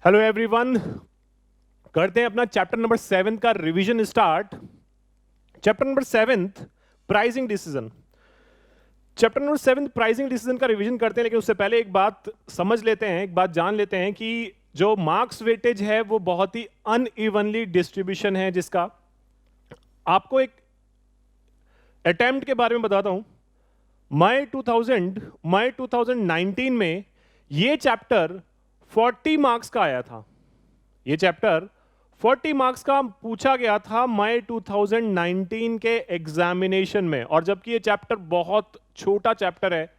Hello everyone, करते हैं अपना चैप्टर नंबर 7 का revision start. Chapter number 7 pricing decision. Chapter number 7 pricing decision का रिवीजन करते हैं, लेकिन उससे पहले एक बात समझ लेते हैं, एक बात जान लेते हैं कि जो मार्क्स वेटेज है वो बहुत ही अनइवनली डिस्ट्रीब्यूशन है। जिसका आपको एक अटेम्प्ट के बारे में बताता हूं। मई 2019 में ये चैप्टर 40 मार्क्स का आया था। ये चैप्टर 40 मार्क्स का पूछा गया था मई 2019 के एग्जामिनेशन में, और जबकि ये चैप्टर बहुत छोटा चैप्टर है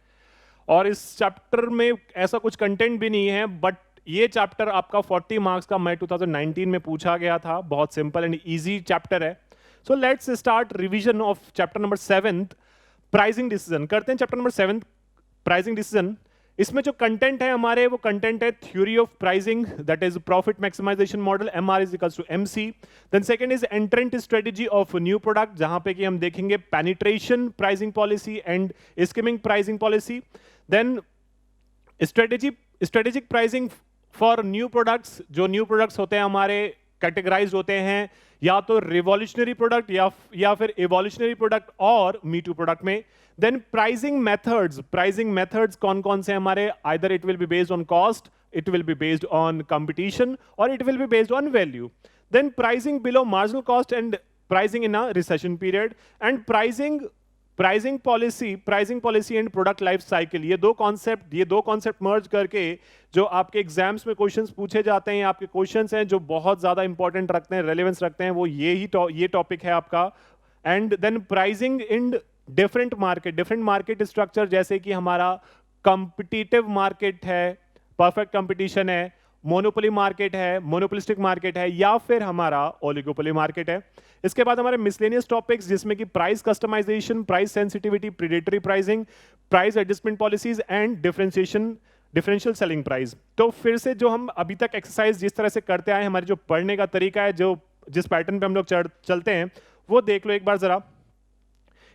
और इस चैप्टर में ऐसा कुछ कंटेंट भी नहीं है, बट ये चैप्टर आपका 40 मार्क्स का मई 2019 में पूछा गया था। बहुत सिंपल एंड इजी चैप्टर है। So let's start revision of chapter number 7 pricing decision. करते हैं चैप्टर नंबर 7 प्राइसिंग डिसीजन। इसमें जो कंटेंट है हमारे, वो कंटेंट है theory of pricing, that is profit maximisation model, MR is equals to MC. Then second is entrant strategy of new product, जहां पे कि हम देखेंगे penetration pricing policy and skimming pricing policy. Then strategic pricing for new products. जो new products होते हैं हमारे categorise होते हैं या तो रिवॉल्यूशनरी प्रोडक्ट या फिर एवोल्यूशनरी प्रोडक्ट और मी टू प्रोडक्ट में। देन प्राइसिंग मेथड्स कौन कौन से हमारे, either it will be based on cost, it will be based on competition, और it will be based on value. Then pricing below marginal cost and pricing in a recession period, and pricing policy and product life cycle. ये दो concept मर्ज करके जो आपके exams में questions पूछे जाते हैं, आपके क्वेश्चंस हैं जो बहुत ज्यादा इंपॉर्टेंट रखते हैं, रेलेवेंस रखते हैं, वो ये टॉपिक है आपका। And then pricing in different market structure, जैसे कि हमारा कंपिटिटिव मार्केट है, परफेक्ट कंपटीशन है, मोनोपोली मार्केट है, मोनोपोलिस्टिक मार्केट है, या फिर हमारा ओलिगोपोली मार्केट है। इसके बाद हमारे मिसलेनियस टॉपिक्स, जिसमें कि price customization, price sensitivity, predatory pricing, price adjustment policies and differential selling price. तो फिर से जो हम अभी तक एक्सरसाइज जिस तरह से करते आए, हमारे जो पढ़ने का तरीका है, जो जिस पैटर्न पे हम लोग चलते हैं, वो देख लो एक बार जरा।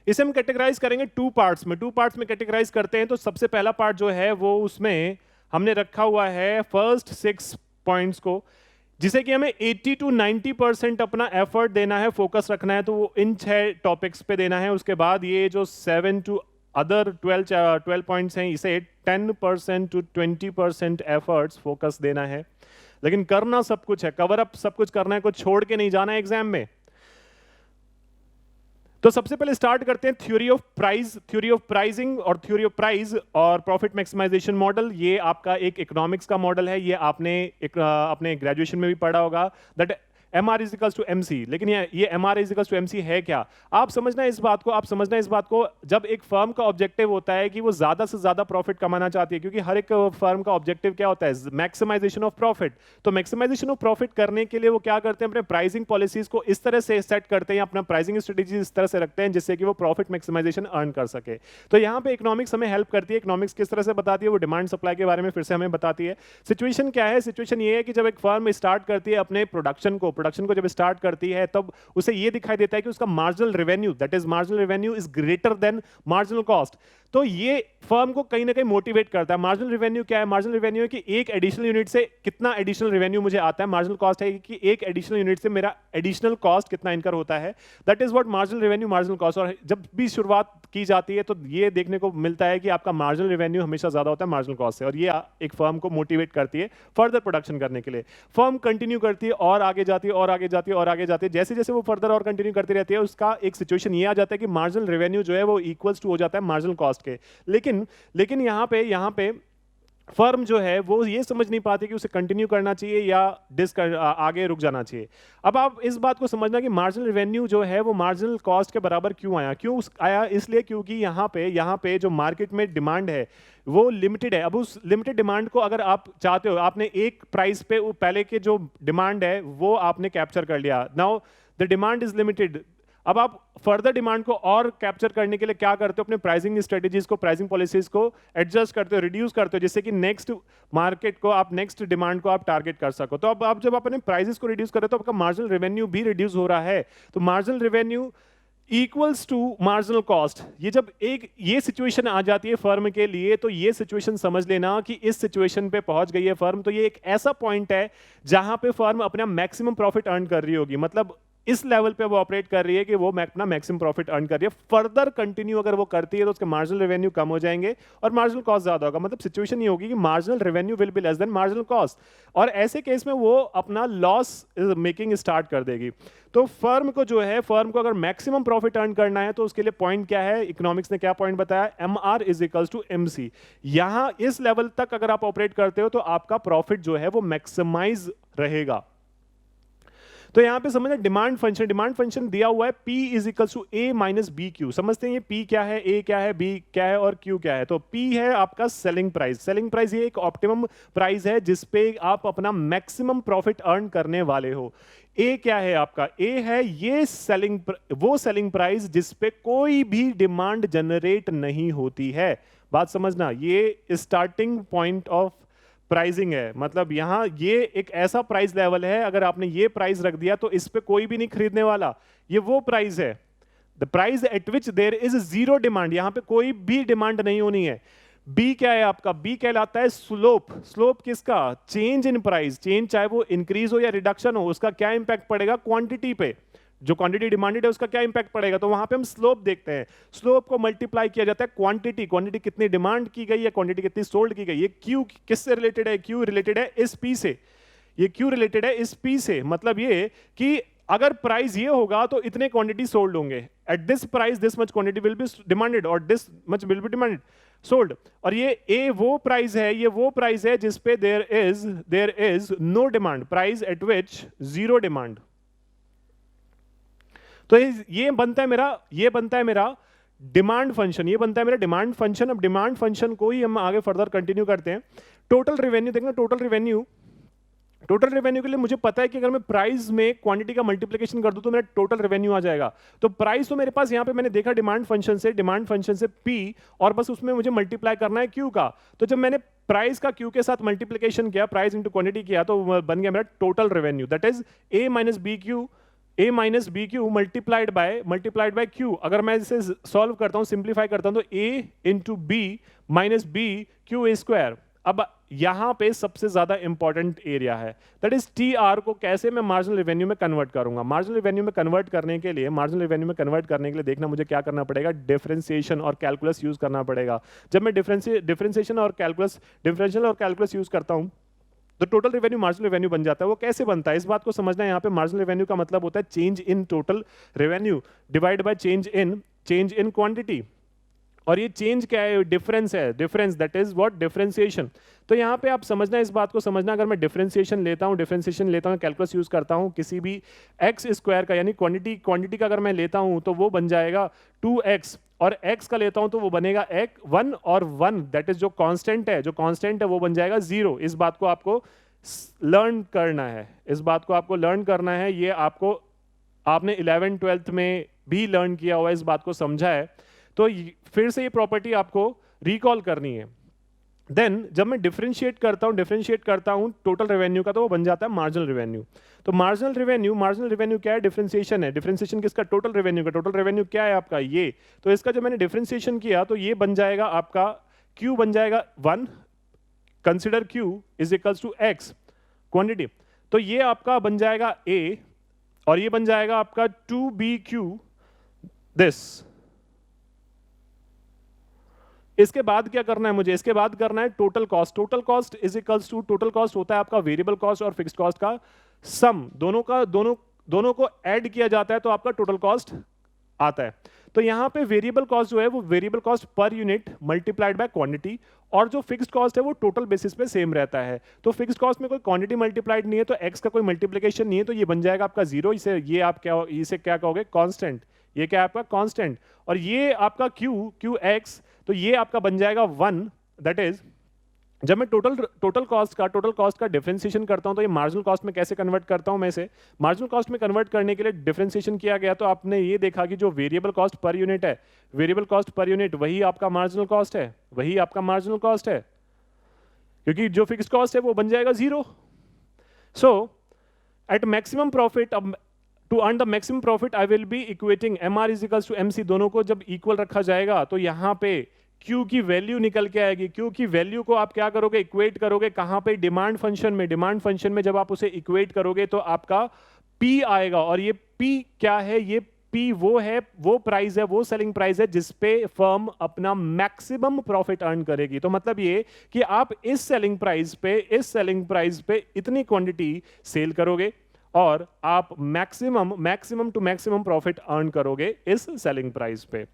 इसे हम कैटेगराइज करेंगे टू पार्ट्स में कैटेगराइज करते हैं। तो सबसे पहला पार्ट जो है वो उसमें हमने रखा हुआ है फर्स्ट 6 पॉइंट्स को, जिसे कि हमें 80 to 90% अपना एफर्ट देना है, फोकस रखना है, तो वो इन 6 टॉपिक्स पे देना है। उसके बाद ये जो 7 to अदर 12 पॉइंट्स हैं, इसे 10% to 20% एफर्ट्स फोकस देना है। लेकिन करना सब कुछ है, कवर अप सब कुछ करना है, कुछ छोड़ के नहीं जाना है एग्जाम में। तो सबसे पहले स्टार्ट करते हैं थ्योरी ऑफ प्राइसिंग और थ्योरी ऑफ प्राइस और प्रॉफिट मैक्सिमाइजेशन मॉडल। ये आपका एक इकोनॉमिक्स का मॉडल है, ये आपने अपने ग्रेजुएशन में भी पढ़ा होगा, that MR is equals to MC. लेकिन ये MR is equals to MC है क्या, आप समझना इस बात को। जब एक फर्म का ऑब्जेक्टिव होता है कि वो ज्यादा से ज्यादा प्रॉफिट कमाना चाहती है, क्योंकि हर एक फर्म का ऑब्जेक्टिव क्या होता है, मैक्सिमाइजेशन ऑफ प्रॉफिट। तो मैक्सिमाइजेशन ऑफ प्रॉफिट करने के लिए वो क्या करते हैं, अपने प्राइसिंग पॉलिसीज को इस तरह से सेट करते हैं, अपना प्राइसिंग स्ट्रेटेजी इस तरह से रखते हैं जिससे कि वो प्रॉफिट मैक्सिमाइजेशन अर्न कर सके। तो यहाँ पे इकोनॉमिक्स हमें हेल्प करती है। इकोनॉमिक्स किस तरह से बताती है, वो डिमांड सप्लाई के बारे में फिर से हमें बताती है। सिचुएशन क्या है, सिचुएशन ये है कि जब एक फर्म स्टार्ट करती है अपने प्रोडक्शन को जब स्टार्ट करती है, तब उसे ये दिखाई देता है कि उसका marginal revenue, that is marginal revenue is greater than marginal cost. तो ये फर्म को कहीं ना कहीं मोटिवेट करता है। मार्जिनल रेवेन्यू क्या है, मार्जिनल रेवेन्यू है कि एक एडिशनल यूनिट से कितना एडिशनल रेवेन्यू मुझे आता है। मार्जिनल कॉस्ट है कि एक एडिशनल यूनिट से मेरा एडिशनल कॉस्ट कितना इनकर होता है, that is what marginal revenue, marginal cost. और जब भी शुरुआत की जाती है तो ये देखने को मिलता है कि आपका मार्जिनल रेवेन्यू हमेशा ज्यादा होता है मार्जिनल कॉस्ट से, और ये एक फर्म को मोटिवेट करती है फर्दर प्रोडक्शन करने के लिए। फर्म कंटिन्यू करती है और आगे जाती है और आगे जाती है और आगे जाती है। जैसे जैसे वो फर्दर और कंटिन्यू करती रहती है, उसका एक सिचुएशन ये आ जाता है कि मार्जिनल रेवेन्यू जो है वो इक्वल्स टू हो जाता है मार्जिनल कॉस्ट के। लेकिन यहाँ पे फर्म जो है वो ये समझ नहीं पाती कि उसे कंटिन्यू करना चाहिए या आगे रुक जाना चाहिए। अब आप इस बात को समझना कि मार्जिनल रेवेन्यू जो है वो मार्जिनल कॉस्ट के बराबर क्यों आया, इसलिए क्योंकि यहाँ पे जो मार्केट में डिमांड है वो लिमिटेड है। अब उस लिमिटेड डिमांड को अगर आप चाहते हो, आपने एक प्राइस पे पहले के जो डिमांड है वो आपने कैप्चर कर लिया, now the demand is limited. अब आप फर्दर डिमांड को और कैप्चर करने के लिए क्या करते हो, अपने प्राइसिंग स्ट्रेटेजीज को, प्राइसिंग पॉलिसीज को एडजस्ट करते हो, रिड्यूस करते हो, जिससे कि नेक्स्ट मार्केट को आप, नेक्स्ट डिमांड को आप टारगेट कर सको। तो अब आप जब अपने प्राइसेस को रिड्यूस करें तो आपका मार्जिनल रेवेन्यू भी रिड्यूस हो रहा है। तो marginal revenue equals to marginal cost. ये जब एक ये सिचुएशन आ जाती है फर्म के लिए, तो ये सिचुएशन समझ लेना कि इस सिचुएशन पे पहुंच गई है फर्म, तो ये एक ऐसा पॉइंट है जहां पे फर्म अपना मैक्सिमम प्रॉफिट अर्न कर रही होगी। मतलब इस लेवल पे वो ऑपरेट कर रही है कि वो अपना मैक्सिमम प्रॉफिट अर्न कर रही है। फर्दर कंटिन्यू अगर वो करती है तो उसके मार्जिनल रेवेन्यू कम हो जाएंगे और मार्जिनल कॉस्ट ज्यादा होगा। मतलब सिचुएशन ये होगी कि marginal revenue will be less than marginal cost, और ऐसे केस में वो अपना लॉस मेकिंग स्टार्ट कर देगी। तो फर्म को जो है, फर्म को अगर मैक्सिमम प्रॉफिट अर्न करना है तो उसके लिए पॉइंट क्या है, इकोनॉमिक्स ने क्या पॉइंट बताया, MR is equals to MC। यहां इस लेवल तक अगर आप ऑपरेट करते हो तो आपका प्रॉफिट जो है वो मैक्सिमाइज रहेगा। तो यहां पे समझना डिमांड फंक्शन दिया हुआ है P is equal to A minus B Q. समझते हैं ये P क्या है, A क्या है, B क्या है और Q क्या है। तो P है आपका सेलिंग प्राइस। सेलिंग प्राइस ये एक ऑप्टिमम प्राइस है जिसपे आप अपना मैक्सिमम प्रॉफिट अर्न करने वाले हो। A क्या है आपका, A है ये वो सेलिंग प्राइस जिसपे कोई भी डिमांड जनरेट नहीं होती है। बात समझना, ये स्टार्टिंग पॉइंट ऑफ प्राइसिंग है। मतलब यहां ये एक ऐसा प्राइस लेवल है, अगर आपने ये प्राइस रख दिया तो इस पे कोई भी नहीं खरीदने वाला। ये वो प्राइस है, the price at which there is zero demand. यहां पे कोई भी डिमांड नहीं होनी है। बी क्या है आपका, बी कहलाता है स्लोप। स्लोप किसका, चेंज इन प्राइस। चेंज चाहे वो इंक्रीज हो या रिडक्शन हो, उसका क्या इंपैक्ट पड़ेगा क्वांटिटी पे। जो क्वांटिटी डिमांडेड है उसका क्या इंपैक्ट पड़ेगा, तो वहां पे हम स्लोप देखते हैं। स्लोप को मल्टीप्लाई किया जाता है क्वांटिटी, क्वांटिटी कितनी डिमांड की गई है, क्वांटिटी कितनी सोल्ड की गई। ये क्यू किससे रिलेटेड है, क्यू रिलेटेड है इस पी से। ये क्यू रिलेटेड है इस पी से। मतलब ये कि अगर प्राइस ये होगा तो इतने क्वांटिटी सोल्ड होंगे, at this price this much quantity will be demanded और this much will be demanded sold. और ये ए वो प्राइस है, ये वो प्राइस है जिसपे there is no demand, price at which zero demand. तो ये बनता है मेरा डिमांड फंक्शन, ये बनता है मेरा डिमांड फंक्शन। अब डिमांड फंक्शन को ही हम आगे फर्दर कंटिन्यू करते हैं। टोटल रेवेन्यू देखना, टोटल रेवेन्यू के लिए मुझे पता है कि अगर मैं प्राइस में क्वांटिटी का मल्टीप्लिकेशन कर दूं तो मेरा टोटल रेवेन्यू आ जाएगा। तो प्राइस तो मेरे पास यहां पे मैंने देखा डिमांड फंक्शन से P, और बस उसमें मुझे मल्टीप्लाई करना है Q का। तो जब मैंने प्राइस का Q के साथ मल्टीप्लिकेशन किया, प्राइस इंटू क्वांटिटी किया, तो बन गया मेरा total revenue, that is A minus B Q multiplied by Q। अगर मैं इसे सॉल्व करता हूं, सिंप्लीफाई करता हूं, तो A into B minus B Q square. अब यहां पे सबसे ज्यादा इंपॉर्टेंट एरिया है, दैट इज TR को कैसे मैं मार्जिनल रेवेन्यू में कन्वर्ट करूंगा। मार्जिनल रेवेन्यू में कन्वर्ट करने के लिए देखना मुझे क्या करना पड़ेगा, डिफरेंशिएशन और कैलकुलस यूज करना पड़ेगा। जब मैं डिफरेंशिएशन और कैलकुलस यूज करता हूं तो टोटल रेवेन्यू मार्जिनल रेवेन्यू बन जाता है। वो कैसे बनता है इस बात को समझना है। यहाँ पे मार्जिनल रेवेन्यू का मतलब होता है change in total revenue divide by change in quantity. और ये चेंज क्या है, डिफरेंस है, difference that is what, differentiation. तो यहाँ पे आप समझना, इस बात को समझना, अगर मैं डिफरेंशिएशन लेता हूँ कैलकुलस यूज करता हूँ किसी भी एक्स स्क्वायर का, यानी क्वांटिटी का अगर मैं लेता हूँ तो वो बन जाएगा 2x, और x का लेता हूं तो वो बनेगा 1 और 1, दैट इज जो कांस्टेंट है वो बन जाएगा 0। इस बात को आपको लर्न करना है, ये आपको आपने 11th 12th में भी लर्न किया हुआ है, इस बात को समझा है। तो फिर से ये प्रॉपर्टी आपको रिकॉल करनी है। देन जब मैं डिफरेंशिएट करता हूं टोटल रेवेन्यू का, तो वो बन जाता है मार्जिनल रेवेन्यू। तो मार्जिनल रेवेन्यू क्या है, डिफरेंशिएशन है। डिफरेंशिएशन किसका, टोटल रेवेन्यू का। टोटल रेवेन्यू क्या है आपका, ये। तो इसका जब मैंने डिफरेंशिएशन किया तो ये बन जाएगा आपका Q बन जाएगा 1, consider Q is equals to X quantity. तो ये आपका बन जाएगा A, और ये बन जाएगा आपका 2BQ दिस। इसके बाद क्या करना है मुझे, इसके बाद करना है total cost is equals to, total cost होता है आपका वेरिएबल कॉस्ट और फिक्स्ड कॉस्ट का सम, दोनों को ऐड किया जाता है तो आपका टोटल कॉस्ट आता है। तो यहां पे वेरिएबल कॉस्ट जो है वो variable cost per unit multiplied by quantity, और जो फिक्स्ड कॉस्ट है वो टोटल बेसिस पे सेम रहता है। तो फिक्स्ड कॉस्ट में कोई क्वांटिटी मल्टीप्लाइड नहीं है, तो एक्स का कोई मल्टीप्लिकेशन नहीं है, तो ये बन जाएगा आपका 0। इसे क्या कहोगे, कांस्टेंट। ये क्या है आपका कांस्टेंट, और ये आपका क्यू एक्स, तो ये आपका बन जाएगा 1, दैट इज जब मैं टोटल कॉस्ट का डिफरेंशिएशन करता हूं तो ये मार्जिनल कॉस्ट में कैसे कन्वर्ट करता हूं मैं इसे। मार्जिनल कॉस्ट में कन्वर्ट करने के लिए डिफरेंशिएशन किया गया, तो आपने ये देखा कि जो वेरिएबल कॉस्ट पर यूनिट है, वही आपका मार्जिनल कॉस्ट है, क्योंकि जो फिक्स्ड कॉस्ट है वो बन जाएगा 0। सो एट मैक्सिमम प्रॉफिट, अब to earn the maximum profit I will be equating M R is equals to M C, दोनों को जब इक्वल रखा जाएगा तो यहां पे Q की वैल्यू निकल के आएगी। Q की वैल्यू को आप क्या करोगे, इक्वेट करोगे कहां पे, डिमांड फंक्शन में। डिमांड फंक्शन में जब आप उसे इक्वेट करोगे तो आपका P आएगा, और ये P क्या है, ये P वो है, वो प्राइस है, वो सेलिंग प्राइस है जिसपे फर्म अपना मैक्सिमम प्रॉफिट अर्न करेगी। तो मतलब ये कि आप इस सेलिंग प्राइस पे इतनी क्वांटिटी सेल करोगे और आप maximum to maximum profit earn करोगे इस सेलिंग प्राइस पे।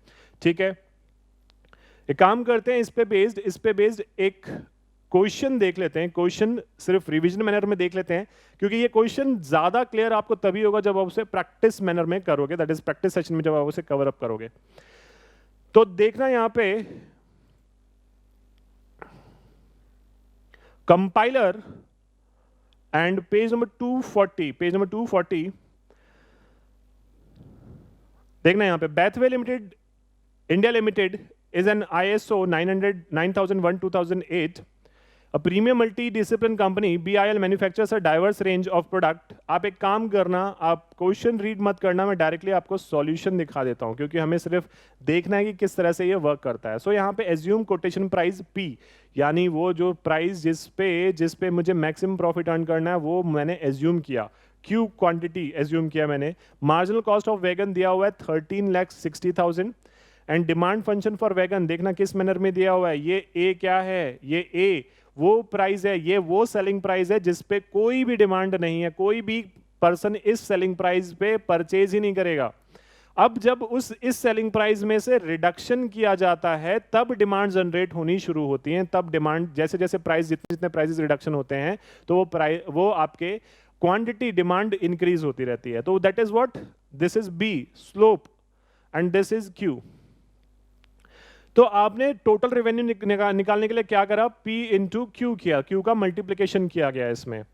ठीक है, एक काम करते हैं, इस पे बेस्ड एक क्वेश्चन देख लेते हैं। क्वेश्चन सिर्फ रिवीजन मैनर में देख लेते हैं, क्योंकि ये क्वेश्चन ज्यादा क्लियर आपको तभी होगा जब आप उसे प्रैक्टिस मैनर में करोगे, दैट इज प्रैक्टिस सेशन में जब आप उसे कवर अप करोगे। तो देखना यहां पे कंपाइलर एंड पेज नंबर 240 देखना यहां पे, Bathway limited India limited is an ISO 9001:2008, a premium multi-discipline company. BIL manufactures a diverse range of product. आप एक काम करना, आप क्वेश्चन रीड मत करना, मैं डायरेक्टली आपको सॉल्यूशन दिखा देता हूं, क्योंकि हमें सिर्फ देखना है कि किस तरह से ये वर्क करता है। सो यहाँ पे एज्यूम कोटेशन प्राइस P, यानी वो जो प्राइस जिस पे मुझे मैक्सिमम प्रॉफिट अर्न करना है वो मैंने एज्यूम किया। Q क्वांटिटी एज्यूम किया मैंने। मार्जिनल कॉस्ट ऑफ वैगन दिया हुआ है 13,60,000 and demand function for wagon देखना किस मैनर में दिया हुआ है। ये ए क्या है, ये ए वो प्राइस है, ये वो सेलिंग प्राइस है जिस पे कोई भी डिमांड नहीं है, कोई भी पर्सन इस सेलिंग प्राइस पे परचेज ही नहीं करेगा। अब जब इस सेलिंग प्राइस में से रिडक्शन किया जाता है तब डिमांड जनरेट होनी शुरू होती है। तब डिमांड जैसे जैसे प्राइस जितने प्राइसेस रिडक्शन होते हैं तो वो आपके क्वांटिटी डिमांड इंक्रीज होती रहती है। तो that is what, this is B slope and this is Q. तो आपने टोटल रेवेन्यू निकालने के लिए क्या करा, P इंटू क्यू किया, Q का मल्टीप्लिकेशन किया गया इसमें।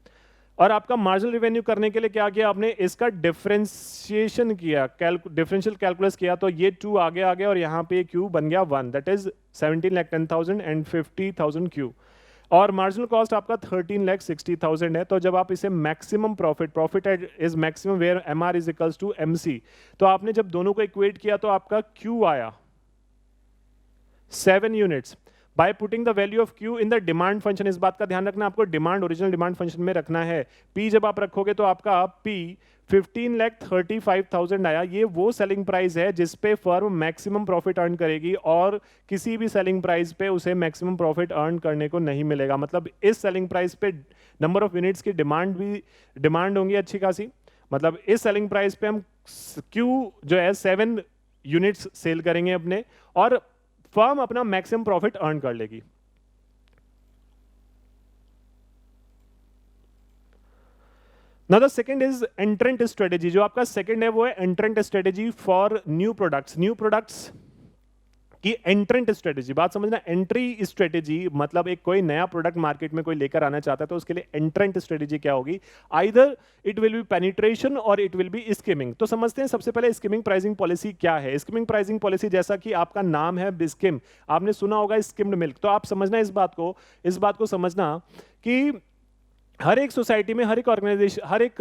और आपका मार्जिनल रेवेन्यू करने के लिए क्या किया आपने, इसका डिफरेंशिएशन किया, डिफरेंशियल कैलकुलस किया, तो ये 2 आगे आ गया और यहाँ पे Q बन गया 1, दैट इज 17,10,000 एंड 50,000 Q। और मार्जिनल कॉस्ट आपका 13,60,000 है। तो जब आप इसे maximum profit is maximum where MR is equals to MC, तो आपने जब दोनों को इक्वेट किया तो आपका Q आया 7 units by putting the value of Q in the demand function। इस बात का ध्यान रखना, आपको डिमांड ओरिजिनल डिमांड फंक्शन में रखना है। P जब आप रखोगे तो आपका P 15,35,000 आया। ये वो सेलिंग प्राइस है जिस पे फर्म मैक्सिमम प्रॉफिट अर्न करेगी और किसी भी सेलिंग प्राइस पे उसे मैक्सिमम प्रॉफिट अर्न करने को नहीं मिलेगा। मतलब इस सेलिंग प्राइस पे नंबर ऑफ यूनिट्स की डिमांड होंगी अच्छी खासी। मतलब इस सेलिंग प्राइस पे हम Q जो है 7 यूनिट्स सेल करेंगे अपने, और फर्म अपना मैक्सिमम प्रॉफिट अर्न कर लेगी। Now the second is entrant strategy. जो आपका सेकंड है वो है एंट्रेंट स्ट्रेटेजी फॉर न्यू प्रोडक्ट्स की एंट्रेंट स्ट्रेटेजी। बात समझना, एंट्री स्ट्रेटेजी मतलब एक कोई नया प्रोडक्ट मार्केट में कोई लेकर आना चाहता है तो उसके लिए एंट्रेंट स्ट्रेटेजी क्या होगी, either it will B penetration और इट विल बी स्किमिंग। तो समझते हैं सबसे पहले स्किमिंग प्राइसिंग पॉलिसी क्या है। स्किमिंग प्राइसिंग पॉलिसी, जैसा कि आपका नाम है बिस्किम, आपने सुना होगा स्किम्ड मिल्क, तो आप समझना इस बात को समझना कि हर एक सोसाइटी में, हर एक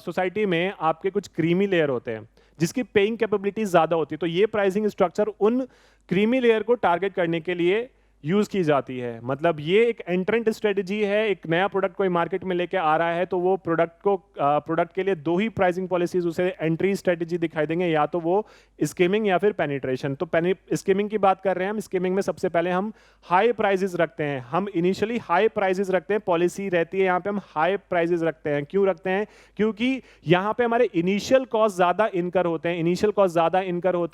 सोसाइटी में आपके कुछ क्रीमी लेयर होते हैं जिसकी पेइंग कैपेबिलिटी ज्यादा होती है। तो ये प्राइसिंग स्ट्रक्चर उन क्रीमी लेयर को टारगेट करने के लिए यूज की जाती है। मतलब ये एक एंट्रेंट स्ट्रेटेजी है। एक नया प्रोडक्ट कोई मार्केट में लेके आ रहा है तो वो प्रोडक्ट के लिए दो ही प्राइसिंग पॉलिसीज उसे एंट्री स्ट्रेटेजी दिखाई देंगे, या तो वो स्कीमिंग या फिर पेनिट्रेशन। तो स्कीमिंग की बात कर रहे हैं हम। स्कीमिंग में सबसे पहले हम हाई प्राइजेस रखते हैं, हम इनिशियली हाई प्राइजेस रखते हैं। पॉलिसी रहती है यहाँ पे हम हाई प्राइजेस रखते हैं। क्यों रखते हैं? क्योंकि यहाँ पे हमारे इनिशियल कॉस्ट ज्यादा इनकर होते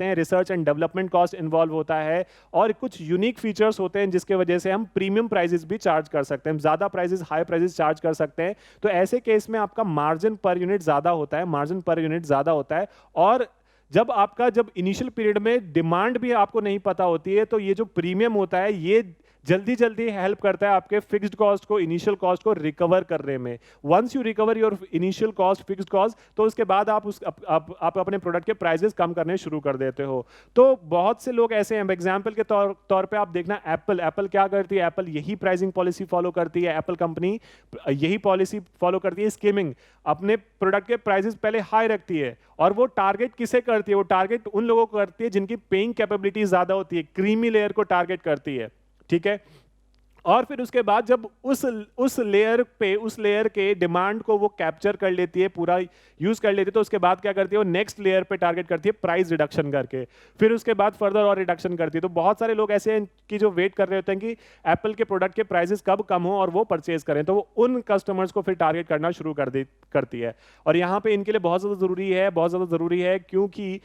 हैं, research and development cost involve होता है, और कुछ यूनिक फीचर्स होते हैं जिसके वजह से हम प्रीमियम प्राइसेस भी चार्ज कर सकते हैं, ज्यादा प्राइसेस, हाई प्राइसेस चार्ज कर सकते हैं। तो ऐसे केस में आपका मार्जिन पर यूनिट ज्यादा होता है। और जब इनिशियल पीरियड में डिमांड भी आपको नहीं पता होती है तो ये जो प्रीमियम होता है, ये जल्दी जल्दी हेल्प करता है आपके फिक्स्ड कॉस्ट को, इनिशियल कॉस्ट को रिकवर करने में। Once you recover your initial cost, fixed cost, तो उसके बाद आप अपने प्रोडक्ट के प्राइसेस कम करने शुरू कर देते हो। तो बहुत से लोग ऐसे हैं, एग्जाम्पल के तौर पे आप देखना एप्पल क्या करती है, एप्पल यही प्राइसिंग पॉलिसी फॉलो करती है, एप्पल कंपनी यही पॉलिसी फॉलो करती है, स्कीमिंग, अपने प्रोडक्ट के प्राइसेस पहले हाई रखती है। और वो टारगेट किसे करती है? वो टारगेट उन लोगों को करती है जिनकी पेइंग कैपेबिलिटी ज्यादा होती है, क्रीमी लेयर को टारगेट करती है, ठीक है। और फिर उसके बाद जब उस लेयर के डिमांड को वो कैप्चर कर लेती है, पूरा यूज कर लेती है, तो उसके बाद क्या करती है, वो नेक्स्ट लेयर पे टारगेट करती है प्राइस रिडक्शन करके, फिर उसके बाद फर्दर और रिडक्शन करती है। तो बहुत सारे लोग ऐसे हैं कि जो वेट कर रहे होते हैं कि एप्पल के प्रोडक्ट के प्राइसेस कब कम हो और वो परचेज करें, तो वो उन कस्टमर्स को फिर टारगेट करना शुरू करती है। और यहाँ पे इनके लिए बहुत ज्यादा जरूरी है क्योंकि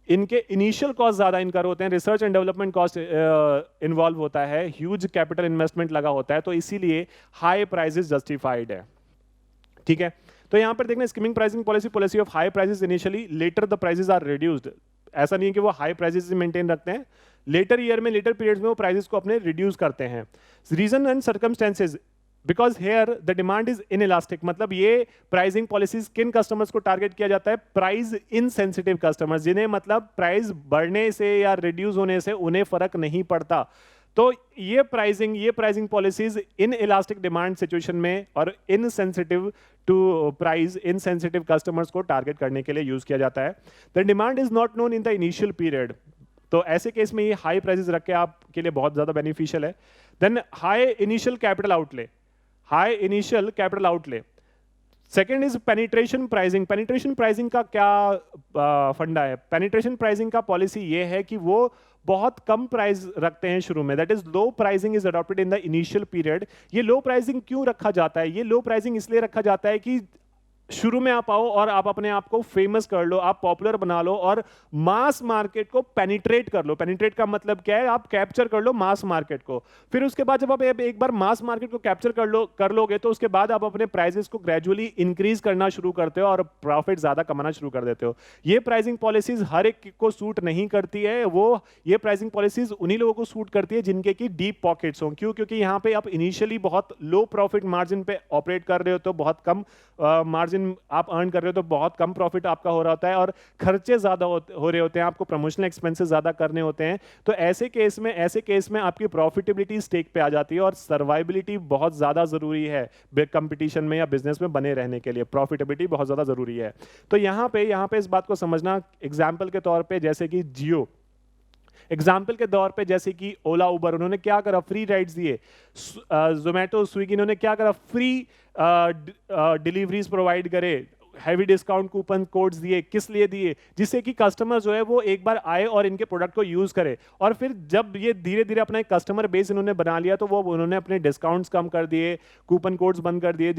इनके इनिशियल कॉस्ट ज्यादा इनकर होते हैं, research and development cost involve होता है, ह्यूज कैपिटल इन्वेस्टमेंट लगा होता है, तो इसीलिए हाई प्राइसेस जस्टिफाइड है, ठीक है। तो यहां पर देखना, skimming pricing policy of high prices initially, later the prices are reduced. ऐसा नहीं है कि वो हाई प्राइसेस मेंटेन रखते हैं, लेटर पीरियड्स में वो प्राइसेस को अपने रिड्यूस करते हैं। Reason and circumstances, because here the demand is inelastic, मतलब ये प्राइसिंग पॉलिसीज किन कस्टमर्स को टारगेट किया जाता है? प्राइस इनसेंसिटिव कस्टमर्स, जिन्हें मतलब प्राइस बढ़ने से या रिड्यूस होने से उन्हें फर्क नहीं पड़ता। तो ये pricing policies inelastic demand situation में और insensitive to price, insensitive customers को टारगेट करने के लिए यूज किया जाता है। The demand is not known in the initial period, तो ऐसे केस में ये हाई प्राइसेस रख के आपके लिए बहुत ज्यादा बेनिफिशियल है। Then high initial capital outlay, second is penetration pricing का क्या फंडा है? पेनिट्रेशन प्राइसिंग का पॉलिसी ये है कि वो बहुत कम प्राइस रखते हैं शुरू में, that is low pricing is adopted in the initial period. ये लो प्राइसिंग क्यों रखा जाता है? ये लो प्राइसिंग इसलिए रखा जाता है कि शुरू में आप आओ और आप अपने आप को फेमस कर लो, आप पॉपुलर बना लो और मास मार्केट को पेनिट्रेट कर लो। पेनिट्रेट का मतलब क्या है? आप कैप्चर कर लो मास मार्केट को। फिर उसके बाद जब आप एक बार मास मार्केट को कैप्चर कर लोगे तो उसके बाद आप अपने प्राइसेस को ग्रेजुअली इंक्रीज करना शुरू करते हो और प्रॉफिट ज्यादा कमाना शुरू कर देते हो। ये प्राइसिंग पॉलिसीज हर एक को सूट नहीं करती है, वो ये प्राइसिंग पॉलिसीज उन्हीं लोगों को सूट करती है जिनके की डीप पॉकेट्स हों। क्यों? क्योंकि यहाँ पे आप इनिशियली बहुत लो प्रॉफिट मार्जिन पे ऑपरेट कर रहे हो, तो बहुत कम मार्जिन आप अर्न कर रहे हो, तो बहुत कम प्रॉफिट आपका हो रहा होता है और खर्चे ज्यादा हो रहे होते हैं, आपको प्रमोशनल एक्सपेंसेस ज्यादा करने होते हैं। तो ऐसे केस में आपकी प्रॉफिटेबिलिटी स्टेक पे आ जाती है और सर्वाइबिलिटी बहुत ज्यादा जरूरी है बिग कंपटीशन में या बिजनेस में बने रहने के लिए। प्रॉफिटेबिलिटी बहुत ज्यादा जरूरी है। तो यहाँ पे इस बात को समझना, एग्जाम्पल के तौर पे जैसे कि जियो, एग्जाम्पल के तौर पे जैसे कि ओला उबर, उन्होंने क्या करा? फ्री राइड्स दिए। जोमेटो स्विगी, इन्होंने क्या करा? फ्री डिलीवरीज प्रोवाइड करे, हैवी डिस्काउंट कूपन कोड्स दिए। किस लिए दिए? जिससे कि कस्टमर जो है वो एक बार आए और इनके प्रोडक्ट को यूज करे, और फिर जब ये धीरे धीरे अपना एक कस्टमर बेस इन्होंने बना लिया तो वो उन्होंने अपने डिस्काउंट्स कम कर दिए, कूपन कोड्स बंद कर दिए,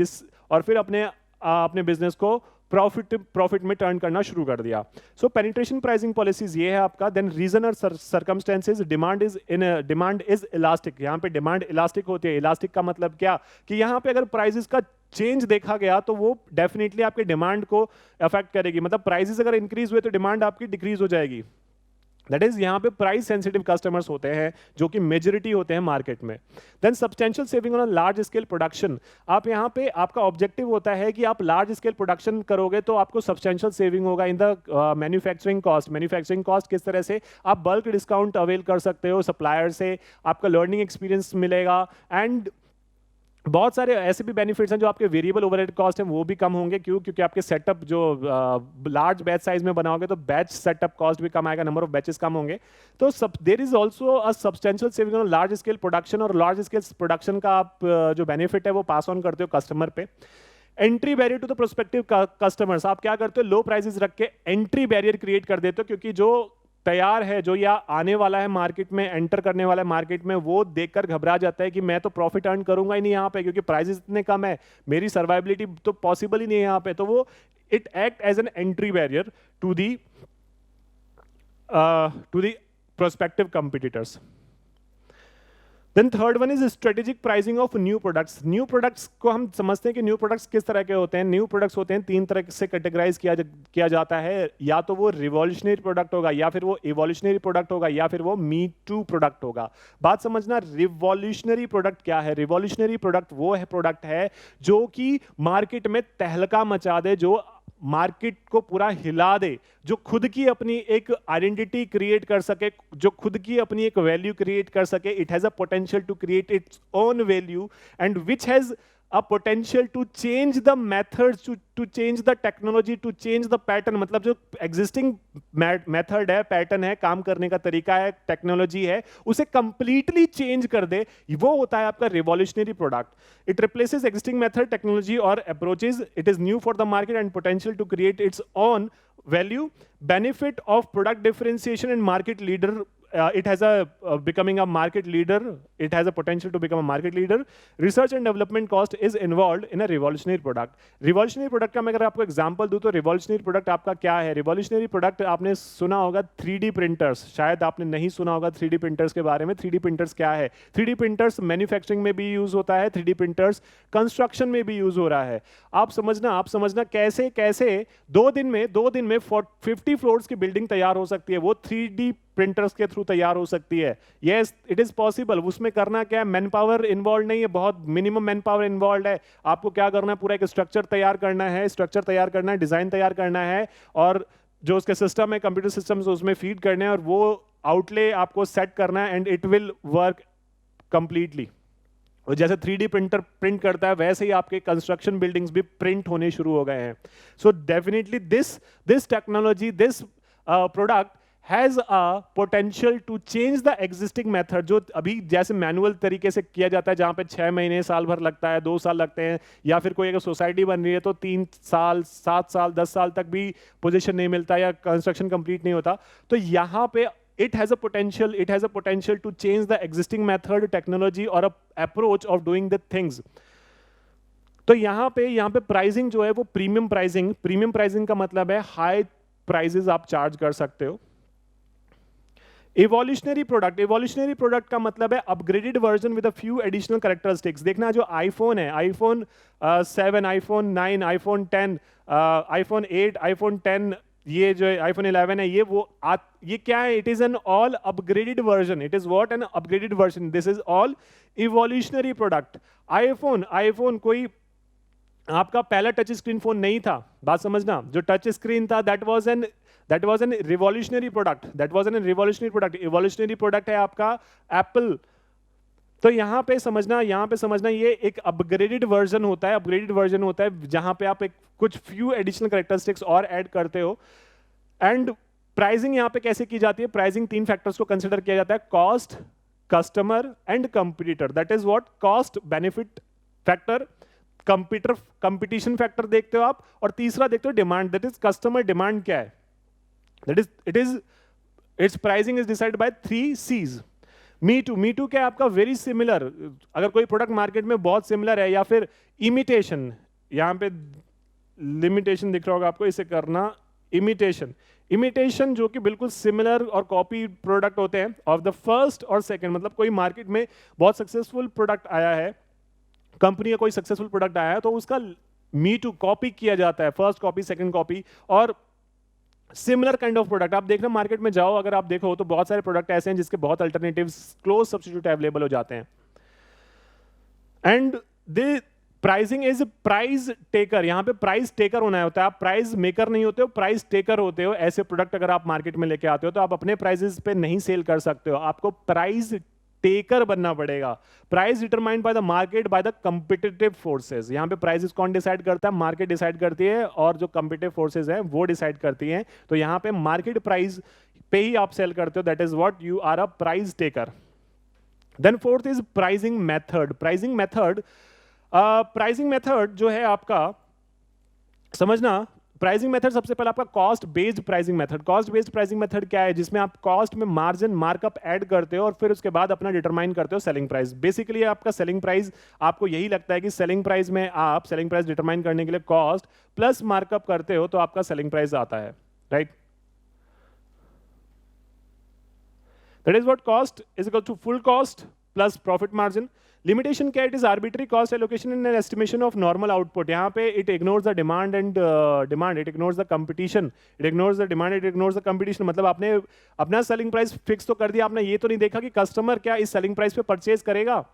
और फिर अपने बिजनेस को प्रॉफिट में टर्न करना शुरू कर दिया। सो पेनिट्रेशन प्राइसिंग पॉलिसीज ये है आपका। देन रीजन और सर्कमस्टेंसेज, डिमांड इज इलास्टिक। यहाँ पे डिमांड इलास्टिक होती है। इलास्टिक का मतलब क्या? कि यहाँ पे अगर प्राइसेस का चेंज देखा गया तो वो डेफिनेटली आपके डिमांड को अफेक्ट करेगी। मतलब प्राइसेस अगर इंक्रीज हुए तो डिमांड आपकी डिक्रीज हो जाएगी। दैट इज यहाँ पे प्राइस सेंसिटिव कस्टमर्स होते हैं जो कि मेजोरिटी होते हैं मार्केट में। Then substantial saving on large scale production, आप यहाँ पे आपका ऑब्जेक्टिव होता है कि आप लार्ज स्केल प्रोडक्शन करोगे तो आपको सब्सटेंशियल सेविंग होगा इन द मैन्युफैक्चरिंग कॉस्ट किस तरह से? आप बल्क डिस्काउंट अवेल कर सकते हो सप्लायर से, आपका लर्निंग एक्सपीरियंस मिलेगा, एंड बहुत सारे ऐसे भी बेनिफिट्स हैं जो आपके वेरिएबल ओवरहेड कॉस्ट हैं वो भी कम होंगे। क्यों? क्योंकि आपके सेटअप जो लार्ज बैच साइज में बनाओगे तो बैच सेटअप कॉस्ट भी कम आएगा, नंबर ऑफ बैचेस कम होंगे। तो there is also a substantial saving on large scale production, और लार्ज स्केल प्रोडक्शन का आप जो बेनिफिट है वो पास ऑन करते हो कस्टमर पे। Entry barrier to the prospective customers, आप क्या करते हो? लो प्राइसेस रख के एंट्री बैरियर क्रिएट कर देते हो, क्योंकि जो तैयार है, जो या आने वाला है मार्केट में, एंटर करने वाला है मार्केट में, वो देखकर घबरा जाता है कि मैं तो प्रॉफिट अर्न करूंगा ही नहीं यहाँ पे, क्योंकि प्राइसेस इतने कम है, मेरी सर्वाइबिलिटी तो पॉसिबल ही नहीं है यहाँ पे। तो वो it act as an entry barrier to the prospective competitors. Then third one is strategic pricing of new products. New products को हम समझते हैं कि न्यू प्रोडक्ट्स किस तरह के होते हैं। न्यू प्रोडक्ट्स होते हैं तीन तरह से कैटेगराइज किया जाता है, या तो वो रिवॉल्यूशनरी प्रोडक्ट होगा, या फिर वो इवोल्यूशनरी प्रोडक्ट होगा, या फिर वो मी टू प्रोडक्ट होगा। बात समझना, रिवॉल्यूशनरी प्रोडक्ट क्या है? रिवॉल्यूशनरी प्रोडक्ट वो है प्रोडक्ट है जो कि मार्केट में तहलका मचा दे, जो मार्केट को पूरा हिला दे, जो खुद की अपनी एक आइडेंटिटी क्रिएट कर सके, जो खुद की अपनी एक वैल्यू क्रिएट कर सके। It has a potential to create its own value and which has a potential to change the methods, to change the technology, to change the pattern। मतलब जो existing method है, pattern है, काम करने का तरीका है, टेक्नोलॉजी है, उसे completely change कर दे, वो होता है आपका revolutionary product। It replaces existing method, technology or approaches। It is new for the market and potential to create its own value। Benefit of product differentiation and market leader। It has a becoming a market leader, it has a potential to become a market leader। research and development cost is involved in a revolutionary product। revolutionary product का मैं अगर आपको example दूं तो revolutionary product आपका क्या है? revolutionary product आपने सुना होगा 3D printers, शायद आपने नहीं सुना होगा 3D printers के बारे में। 3D printers क्या है? 3D printers मैन्युफैक्चरिंग में भी यूज होता है, 3D printers कंस्ट्रक्शन में भी यूज हो रहा है। आप समझना कैसे कैसे 2 दिन में 50 फ्लोर्स की बिल्डिंग तैयार हो सकती है, वो 3D प्रिंटर्स के थ्रू तैयार हो सकती है। Yes, it is possible. उसमें करना क्या है? मैन पावर इन्वॉल्व नहीं है, बहुत मिनिमम मैन पावर इन्वॉल्व है। आपको क्या करना है? पूरा एक स्ट्रक्चर तैयार करना है, डिजाइन तैयार करना है, और जो उसके सिस्टम है, कंप्यूटर सिस्टम, उसमें फीड करने हैं, और वो आउटले आपको सेट करना है and it will work completely. और जैसे 3D प्रिंटर प्रिंट करता है, वैसे ही आपके कंस्ट्रक्शन बिल्डिंग्स भी प्रिंट होने शुरू हो गए हैं। So definitely this technology, this product has a potential to change the existing method। जो अभी जैसे मैनुअल तरीके से किया जाता है, जहां पे 6 महीने, साल भर लगता है, 2 साल लगते हैं, या फिर कोई अगर सोसाइटी बन रही है तो 3 साल, 7 साल, 10 साल तक भी पोजीशन नहीं मिलता या कंस्ट्रक्शन कंप्लीट नहीं होता। तो यहाँ पे it has a potential to change the existing method, technology or a approach of doing the things। तो यहाँ पे प्राइसिंग जो है वो प्रीमियम प्राइसिंग का मतलब है हाई प्राइसेस आप चार्ज कर सकते हो। इवोल्यूशनरी प्रोडक्ट का मतलब है upgraded version with a few additional characteristics. देखना, जो आईफोन है, iPhone 7, iPhone 9, iPhone 10, iPhone 8, iPhone 10, ये जो आईफोन 11 है, ये क्या है? It is an all upgraded version. It is what? An upgraded version. This is all evolutionary product. IPhone कोई आपका पहला टच स्क्रीन फोन नहीं था। बात समझना, जो टच स्क्रीन था that was an revolutionary product. Evolutionary product है आपका एप्पल। तो यहां पे समझना ये एक अपग्रेडेड वर्जन होता है, जहां पे आप एक कुछ फ्यू एडिशनल कैरेक्टरिस्टिक्स और ऐड करते हो। एंड प्राइसिंग यहां पे कैसे की जाती है? प्राइसिंग 3 फैक्टर्स को कंसिडर किया जाता है, cost, customer and competitor. That is what? Cost benefit factor, competition factor देखते हो आप, और तीसरा देखते हो demand. That is customer demand क्या है? It's pricing is decided by 3 C's। Me too क्या है आपका? Very similar. अगर कोई प्रोडक्ट मार्केट में बहुत सिमिलर है, या फिर इमिटेशन, यहां पे लिमिटेशन दिख रहा होगा आपको, इसे करना इमिटेशन जो कि बिल्कुल सिमिलर और कॉपी प्रोडक्ट होते हैं ऑफ द फर्स्ट और सेकंड। मतलब कोई मार्केट में बहुत सक्सेसफुल प्रोडक्ट आया है, कंपनी का कोई सक्सेसफुल प्रोडक्ट आया है, तो उसका मी टू कॉपी किया जाता है, फर्स्ट कॉपी, सेकंड कॉपी, और सिमिलर काइंड ऑफ प्रोडक्ट। आप देखना मार्केट में जाओ, अगर आप देखो तो बहुत सारे प्रोडक्ट ऐसे हैं जिसके बहुत अल्टरनेटिव्स, क्लोज सब्स्टिट्यूट अवेलेबल हो जाते हैं। And the pricing is price taker. यहां पे प्राइस टेकर होना होता है, आप प्राइस मेकर नहीं होते हो, प्राइस टेकर होते हो। ऐसे प्रोडक्ट अगर आप मार्केट में लेके आते हो तो आप अपने प्राइसेस पे नहीं सेल कर सकते हो, आपको प्राइस टेकर बनना पड़ेगा। Price determined by the market, by the competitive forces. यहां पे प्राइसेस कौन डिसाइड करता है? मार्केट डिसाइड करती है, और जो कॉम्पिटिटिव फोर्सेस है वो डिसाइड करती हैं। तो यहां पे मार्केट प्राइस पे ही आप सेल करते हो, that is what you are a price taker. Then fourth is pricing method. Pricing method जो है आपका, समझना, प्राइसिंग मेथड सबसे पहले आपका cost based pricing method. Cost based pricing method क्या है? जिसमें आप कॉस्ट में मार्जिन, मार्कअप ऐड करते हो, और फिर उसके बाद अपना डिटरमाइन करते हो सेलिंग प्राइस। बेसिकली आपका सेलिंग प्राइस, आपको यही लगता है कि सेलिंग प्राइस में आप सेलिंग प्राइस डिटरमाइन करने के लिए कॉस्ट प्लस मार्कअप करते हो तो आपका सेलिंग प्राइस आता है, right? That is what cost is equal to full cost plus profit margin. Limitation क्या, it is arbitrary cost allocation and estimation of normal output. यहाँ पे it ignores the demand and demand, it ignores the competition, it ignores the demand, it ignores the competition. मतलब आपने अपना selling price fix तो कर दिया, आपने ये तो नहीं देखा कि कस्टमर क्या इस सेलिंग प्राइस पे परचेज करेगा।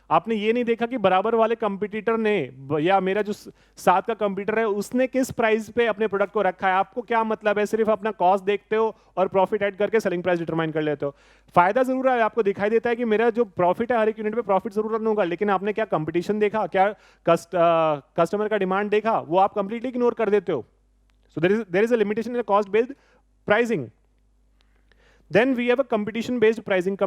आपने ये नहीं देखा कि बराबर वाले कंपटीटर ने या मेरा जो साथ का कंपटीटर है उसने किस प्राइस पे अपने प्रोडक्ट को रखा है। आपको क्या मतलब है, सिर्फ अपना कॉस्ट देखते हो और प्रॉफिट ऐड करके सेलिंग प्राइस डिटरमाइन कर लेते हो। फायदा जरूर है, आपको दिखाई देता है कि मेरा जो प्रॉफिट है हर एक यूनिट पे प्रॉफिट जरूर रन होगा, लेकिन आपने क्या कंपटीशन देखा, क्या कस्टमर का डिमांड देखा, वो आप कंप्लीटली इग्नोर कर देते हो। So there is a limitation in cost based pricing. Then we have a competition based pricing.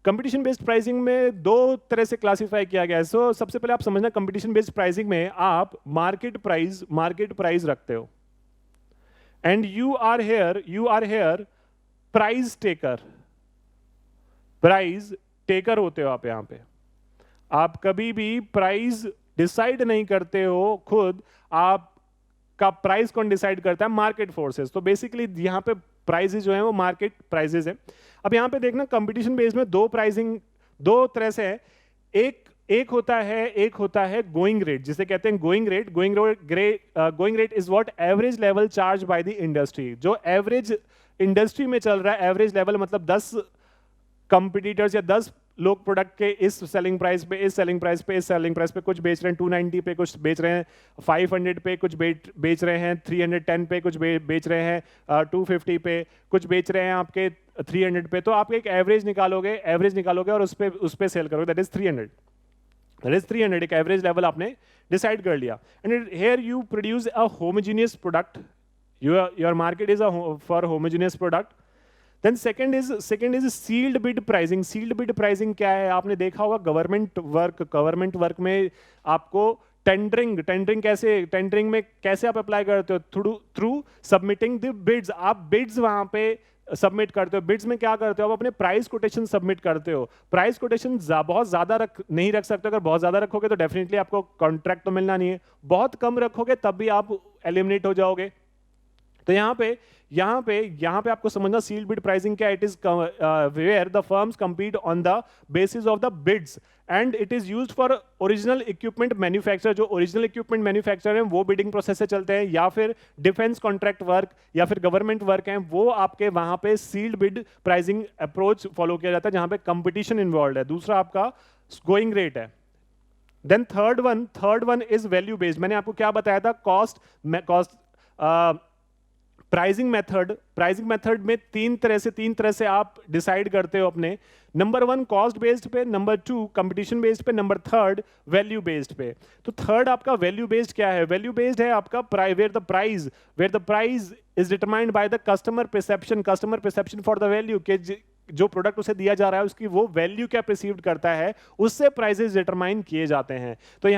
Competition based pricing में दो तरह से क्लासिफाई किया गया है। सो सबसे पहले आप समझना, कंपटीशन बेस्ड प्राइसिंग में आप मार्केट प्राइस रखते हो and you are here price taker होते हो आप। यहां पे आप कभी भी प्राइस डिसाइड नहीं करते हो खुद, आपका प्राइस कौन डिसाइड करता है, मार्केट फोर्सेस। तो बेसिकली यहां पे प्राइसेस जो है वो मार्केट प्राइसेस है। अब यहां पे देखना, कंपटीशन बेस में दो तरह से है। एक होता है गोइंग रेट, जिसे कहते हैं going rate is what average level charge by the industry. जो एवरेज इंडस्ट्री में चल रहा है, एवरेज लेवल मतलब 10 कंपटीटर्स या 10 लोग प्रोडक्ट के इस सेलिंग प्राइस पे कुछ बेच रहे हैं 290 पे, कुछ बेच रहे हैं 500 पे, कुछ बेच रहे हैं 310 पे, कुछ बेच रहे हैं 250 पे, कुछ बेच रहे हैं आपके 300 पे। तो आप एक एवरेज निकालोगे और उस पे सेल करोगे, दैट इज 300। एक एवरेज लेवल आपने डिसाइड कर लिया। And here you produce a homogeneous product, your market is for homogeneous product. Then second is sealed bid pricing. Sealed bid pricing क्या है, आपने देखा होगा गवर्नमेंट वर्क में आपको टेंडरिंग में कैसे आप अप्लाई करते हो, थ्रू सबमिटिंग द बिड्स। आप बिड्स वहां पे सबमिट करते हो। बिड्स में क्या करते हो, आप अपने प्राइस कोटेशन सबमिट करते हो। प्राइस कोटेशन बहुत ज्यादा नहीं रख सकते, अगर बहुत ज्यादा रखोगे तो डेफिनेटली आपको कॉन्ट्रैक्ट तो मिलना नहीं है, बहुत कम रखोगे तब भी आप एलिमिनेट हो जाओगे। तो यहाँ पे आपको समझना सील्ड बिड प्राइसिंग क्या, it is where the firms compete on the basis of the bids and it is used for original equipment manufacture. जो ओरिजिनल इक्विपमेंट मैन्युफैक्चर हैं वो बिडिंग प्रोसेस से चलते हैं, या फिर डिफेंस कॉन्ट्रैक्ट वर्क या फिर गवर्नमेंट वर्क हैं, वो आपके वहां पे sealed bid pricing approach follow किया जाता है, जहां पे कंपटीशन इन्वॉल्व है। दूसरा आपका गोइंग रेट है। Then third one is value based. मैंने आपको क्या बताया था, कॉस्ट प्राइसिंग मेथड में तीन तरह से आप डिसाइड करते हो अपने। नंबर 1 कॉस्ट बेस्ड पे, नंबर 2 कंपटीशन बेस्ड पे, नंबर 3 वैल्यू बेस्ड पे। तो थर्ड आपका वैल्यू बेस्ड क्या है, वैल्यू बेस्ड है आपका where the price is determined by the customer perception for the value, के जो प्रोडक्ट उसे दिया जा रहा है उसकी वो वैल्यू क्या परसीव्ड करता है, उससे प्राइसेस डिटरमाइन किए जाते हैं। तो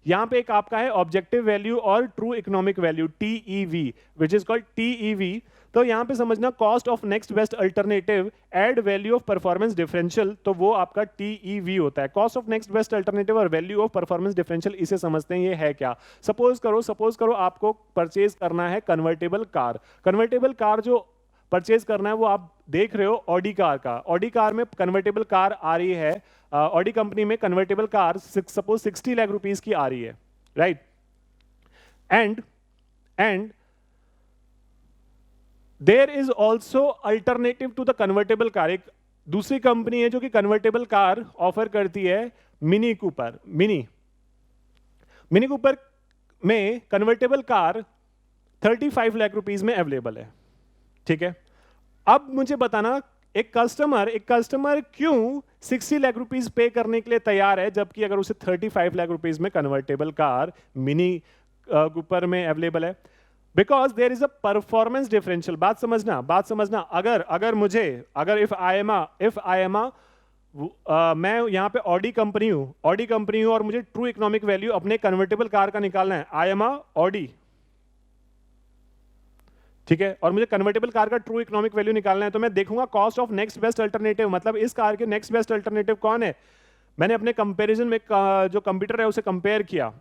यहाँ पे एक आपका है ऑब्जेक्टिव वैल्यू और true economic value, TEV, which is called TEV। तो यहाँ पे समझना, cost of next best alternative add value of performance differential, तो वो आपका TEV होता है। Cost of next best alternative और वैल्यू ऑफ परफॉर्मेंस डिफरेंशियल, इसे समझते हैं ये है क्या। सपोज करो आपको परचेज करना है कन्वर्टेबल कार जो परचेज करना है वो आप देख रहे हो ऑडी कार में कन्वर्टेबल कार आ रही है, ऑडी कंपनी में convertible car suppose 60 lakh rupees की आ रही है, right. And there is also alternative to the convertible car. एक दूसरी कंपनी है जो कि कन्वर्टेबल कार ऑफर करती है, मिनी कूपर में कन्वर्टेबल कार 35 लाख रुपीस में अवेलेबल है, ठीक है। अब मुझे बताना, एक कस्टमर क्यों 60 लाख रुपीस पे करने के लिए तैयार है, जबकि अगर उसे 35 लाख रुपीस में कन्वर्टेबल कार मिनी कूपर में अवेलेबल है। Because there is a performance differential. बात समझना, अगर इफ आई एम मैं यहाँ पे ऑडी कंपनी हूं और मुझे ट्रू इकोनॉमिक वैल्यू अपने कन्वर्टेबल कार का निकालना है, आई एम ऑडी, ठीक है, और मुझे कन्वर्टेबल कार का ट्रू इकोनॉमिक वैल्यू निकालना है, तो मैं देखूंगा cost of next best alternative, मतलब इस कार के नेक्स्ट बेस्ट अल्टरनेटिव कौन है। मैंने अपने कंपैरिजन में जो कंप्यूटर है उसे कंपेयर किया,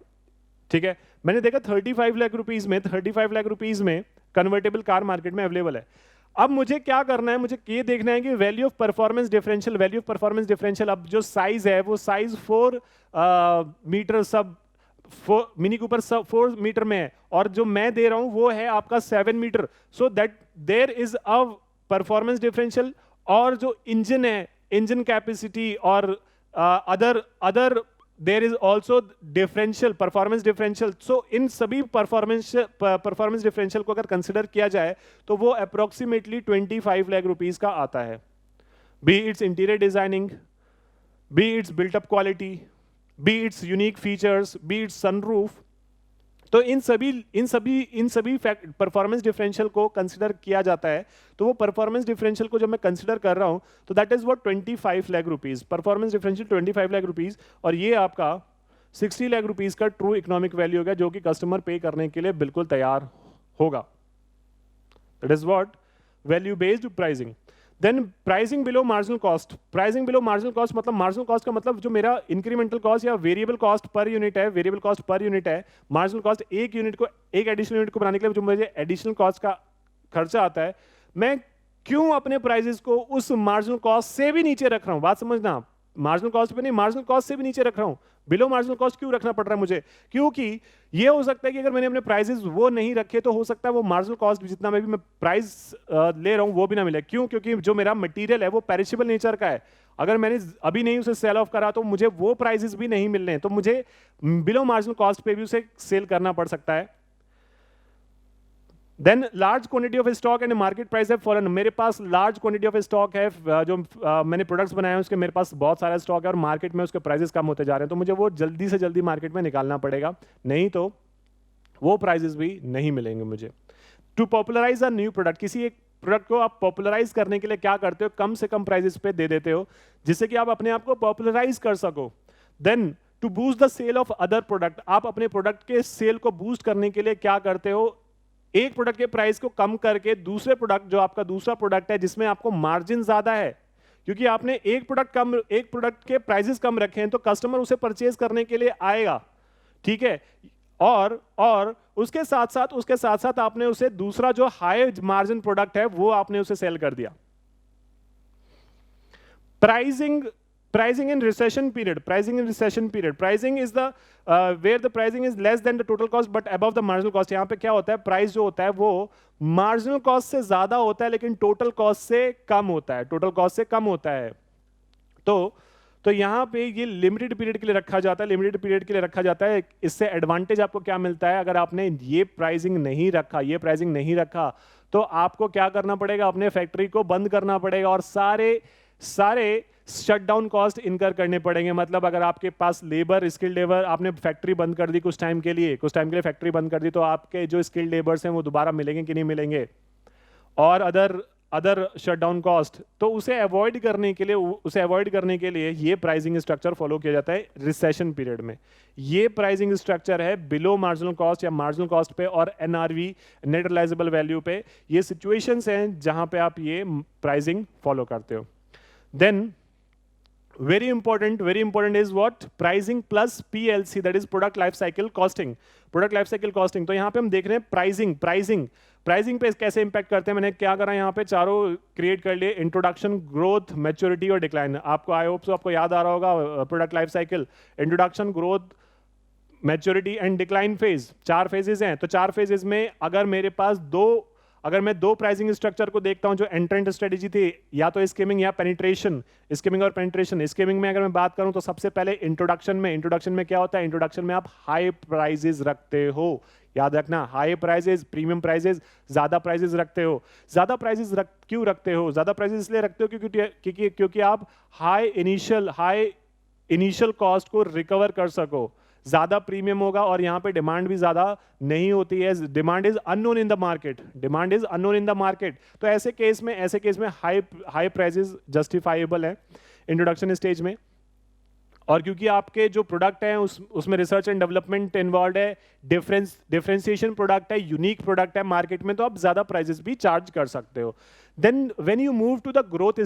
ठीक है, मैंने देखा 35 लाख रुपीस में कन्वर्टेबल कार मार्केट में अवेलेबल है। अब मुझे क्या करना है, मुझे ये देखना है कि value of performance differential, value of performance differential, अब जो साइज है वो साइज 4 मीटर सब मिनी कूपर सब 4 मीटर में है, और जो मैं दे रहा हूं वो है आपका 7 meter. So that there is a performance differential, और जो इंजन है, इंजन कैपेसिटी और other there is also differential, performance differential. So इन सभी परफॉर्मेंस डिफरेंशियल को अगर कंसिडर किया जाए तो वो अप्रोक्सीमेटली 25 लाख रुपीस का आता है। Be its interior designing, be its built up quality, be its unique features, be its sunroof. तो इन सभी परफॉर्मेंस डिफरेंशियल को कंसिडर किया जाता है। तो वो परफॉर्मेंस डिफरेंशियल को जब मैं कंसिडर कर रहा हूं तो that is what 25 lakh rupees, performance differential 25 lakh rupees, और ये आपका 60 लाख रुपीस का ट्रू इकोनॉमिक वैल्यू होगा जो कि कस्टमर पे करने के लिए बिल्कुल तैयार होगा। That is what value based pricing. Then pricing below marginal cost. Pricing below marginal cost मतलब, मार्जिनल कॉस्ट का मतलब जो मेरा इंक्रीमेंटल कॉस्ट या वेरिएबल कॉस्ट पर यूनिट है, वेरिएबल कॉस्ट पर यूनिट है। मार्जिनल कॉस्ट एक यूनिट को, एक एडिशनल यूनिट को बनाने के लिए जो मुझे एडिशनल कॉस्ट का खर्चा आता है, मैं क्यों अपने प्राइसेस को उस मार्जिनल कॉस्ट से भी नीचे रख रहा हूं। बात समझना, मार्जिनल कॉस्ट पे नहीं, मार्जिनल कॉस्ट से भी नीचे रख रहा हूं। बिलो मार्जिनल कॉस्ट क्यों रखना पड़ रहा है मुझे? क्योंकि ये हो सकता है कि अगर मैंने अपने प्राइसेस वो नहीं रखे तो हो सकता है वो मार्जिनल कॉस्ट जितना मैं प्राइस ले रहा हूं वो भी ना मिले। क्यों? क्योंकि जो मेरा मटेरियल है वो पेरिशेबल नेचर का है। अगर मैंने अभी नहीं उसे सेल ऑफ करा तो मुझे वो प्राइसेस भी नहीं मिलने, तो मुझे बिलो मार्जिनल कॉस्ट पे भी उसे सेल करना पड़ सकता है। Then large quantity of stock and market price है फॉरन। मेरे पास लार्ज क्वांटिटी ऑफ स्टॉक है, जो मैंने प्रोडक्ट्स बनाए हैं उसके मेरे पास बहुत सारा स्टॉक है और मार्केट में उसके प्राइसेस कम होते जा रहे हैं, तो मुझे वो जल्दी से जल्दी मार्केट में निकालना पड़ेगा, नहीं तो वो प्राइसेस भी नहीं मिलेंगे मुझे। To popularize a new product, किसी एक प्रोडक्ट को आप पॉपुलराइज करने के लिए क्या करते हो, कम से कम प्राइसेस पे दे देते हो जिससे कि आप अपने आप को पॉपुलराइज कर सको। Then to boost the sale of other product, आप अपने प्रोडक्ट के सेल को बूस्ट करने के लिए क्या करते हो, एक प्रोडक्ट के प्राइस को कम करके दूसरे प्रोडक्ट, जो आपका दूसरा प्रोडक्ट है जिसमें आपको मार्जिन ज्यादा है, क्योंकि आपने एक प्रोडक्ट के प्राइसेस कम रखे हैं तो कस्टमर उसे परचेज करने के लिए आएगा, ठीक है। और उसके साथ साथ आपने उसे दूसरा जो हाई मार्जिन प्रोडक्ट है वो आपने उसे सेल कर दिया। Pricing in recession period. Pricing in recession period. Pricing is the where the pricing is less than the total cost but above the marginal cost. यहाँ पे क्या होता है, प्राइस जो होता है वो मार्जिनल कॉस्ट से ज्यादा होता है लेकिन टोटल कॉस्ट से कम होता है, टोटल कॉस्ट से कम होता है। तो यहाँ पे ये लिमिटेड पीरियड के लिए रखा जाता है, लिमिटेड पीरियड के लिए रखा जाता है। इससे एडवांटेज आपको क्या मिलता है, अगर आपने ये प्राइसिंग नहीं रखा तो आपको क्या करना पड़ेगा, अपने फैक्ट्री को बंद करना पड़ेगा और सारे शटडाउन कॉस्ट इनकर करने पड़ेंगे। मतलब अगर आपके पास लेबर, स्किल्ड लेबर, आपने फैक्ट्री बंद कर दी कुछ टाइम के लिए फैक्ट्री बंद कर दी, तो आपके जो स्किल्ड लेबर्स हैं वो दोबारा मिलेंगे कि नहीं मिलेंगे, और अदर शटडाउन कॉस्ट। तो उसे अवॉइड करने के लिए ये प्राइसिंग स्ट्रक्चर फॉलो किया जाता है रिसेशन पीरियड में। ये प्राइसिंग स्ट्रक्चर है बिलो मार्जिनल कॉस्ट या मार्जिनल कॉस्ट पे और एनआरवी, नेट रियलाइजेबल वैल्यू पे। ये सिचुएशंस हैं जहां पे आप ये प्राइसिंग फॉलो करते हो। Then very important is what pricing plus PLC, that is product life cycle costing। तो यहां पे हम देख रहे हैं प्राइसिंग पे कैसे इंपैक्ट करते हैं। मैंने क्या करा, यहाँ पे चारों क्रिएट कर लिए, इंट्रोडक्शन, ग्रोथ, मैच्योरिटी और डिक्लाइन। आपको आई होप सो आपको याद आ रहा होगा product life cycle, introduction, growth, maturity and decline phase, 4 phases हैं। तो 4 फेजेस में अगर मैं दो प्राइसिंग स्ट्रक्चर को देखता हूं जो एंट्रेंट स्ट्रेटेजी थी, या तो स्कीमिंग या पेनिट्रेशन, स्कीमिंग और पेनिट्रेशन। स्कीमिंग में अगर मैं बात करूं तो सबसे पहले इंट्रोडक्शन में क्या होता है, इंट्रोडक्शन में आप हाई प्राइजेस रखते हो, याद रखना, हाई प्राइजेस, प्रीमियम प्राइजेस, ज्यादा प्राइजेस रखते हो। ज्यादा प्राइजेस क्यों रखते हो? ज्यादा प्राइजेस इसलिए रखते हो क्योंकि आप हाई इनिशियल कॉस्ट को रिकवर कर सको। ज्यादा प्रीमियम होगा और यहां पे डिमांड भी ज्यादा नहीं होती है, demand is unknown in the market. तो ऐसे केस में हाई प्राइसेस जस्टिफाइबल है इंट्रोडक्शन स्टेज में। और क्योंकि आपके जो प्रोडक्ट है उसमें रिसर्च एंड डेवलपमेंट इन्वॉल्व है, डिफरेंशिएशन प्रोडक्ट है, यूनिक प्रोडक्ट है मार्केट में, तो आप ज्यादा प्राइसेस भी चार्ज कर सकते हो। Then when you move to the growth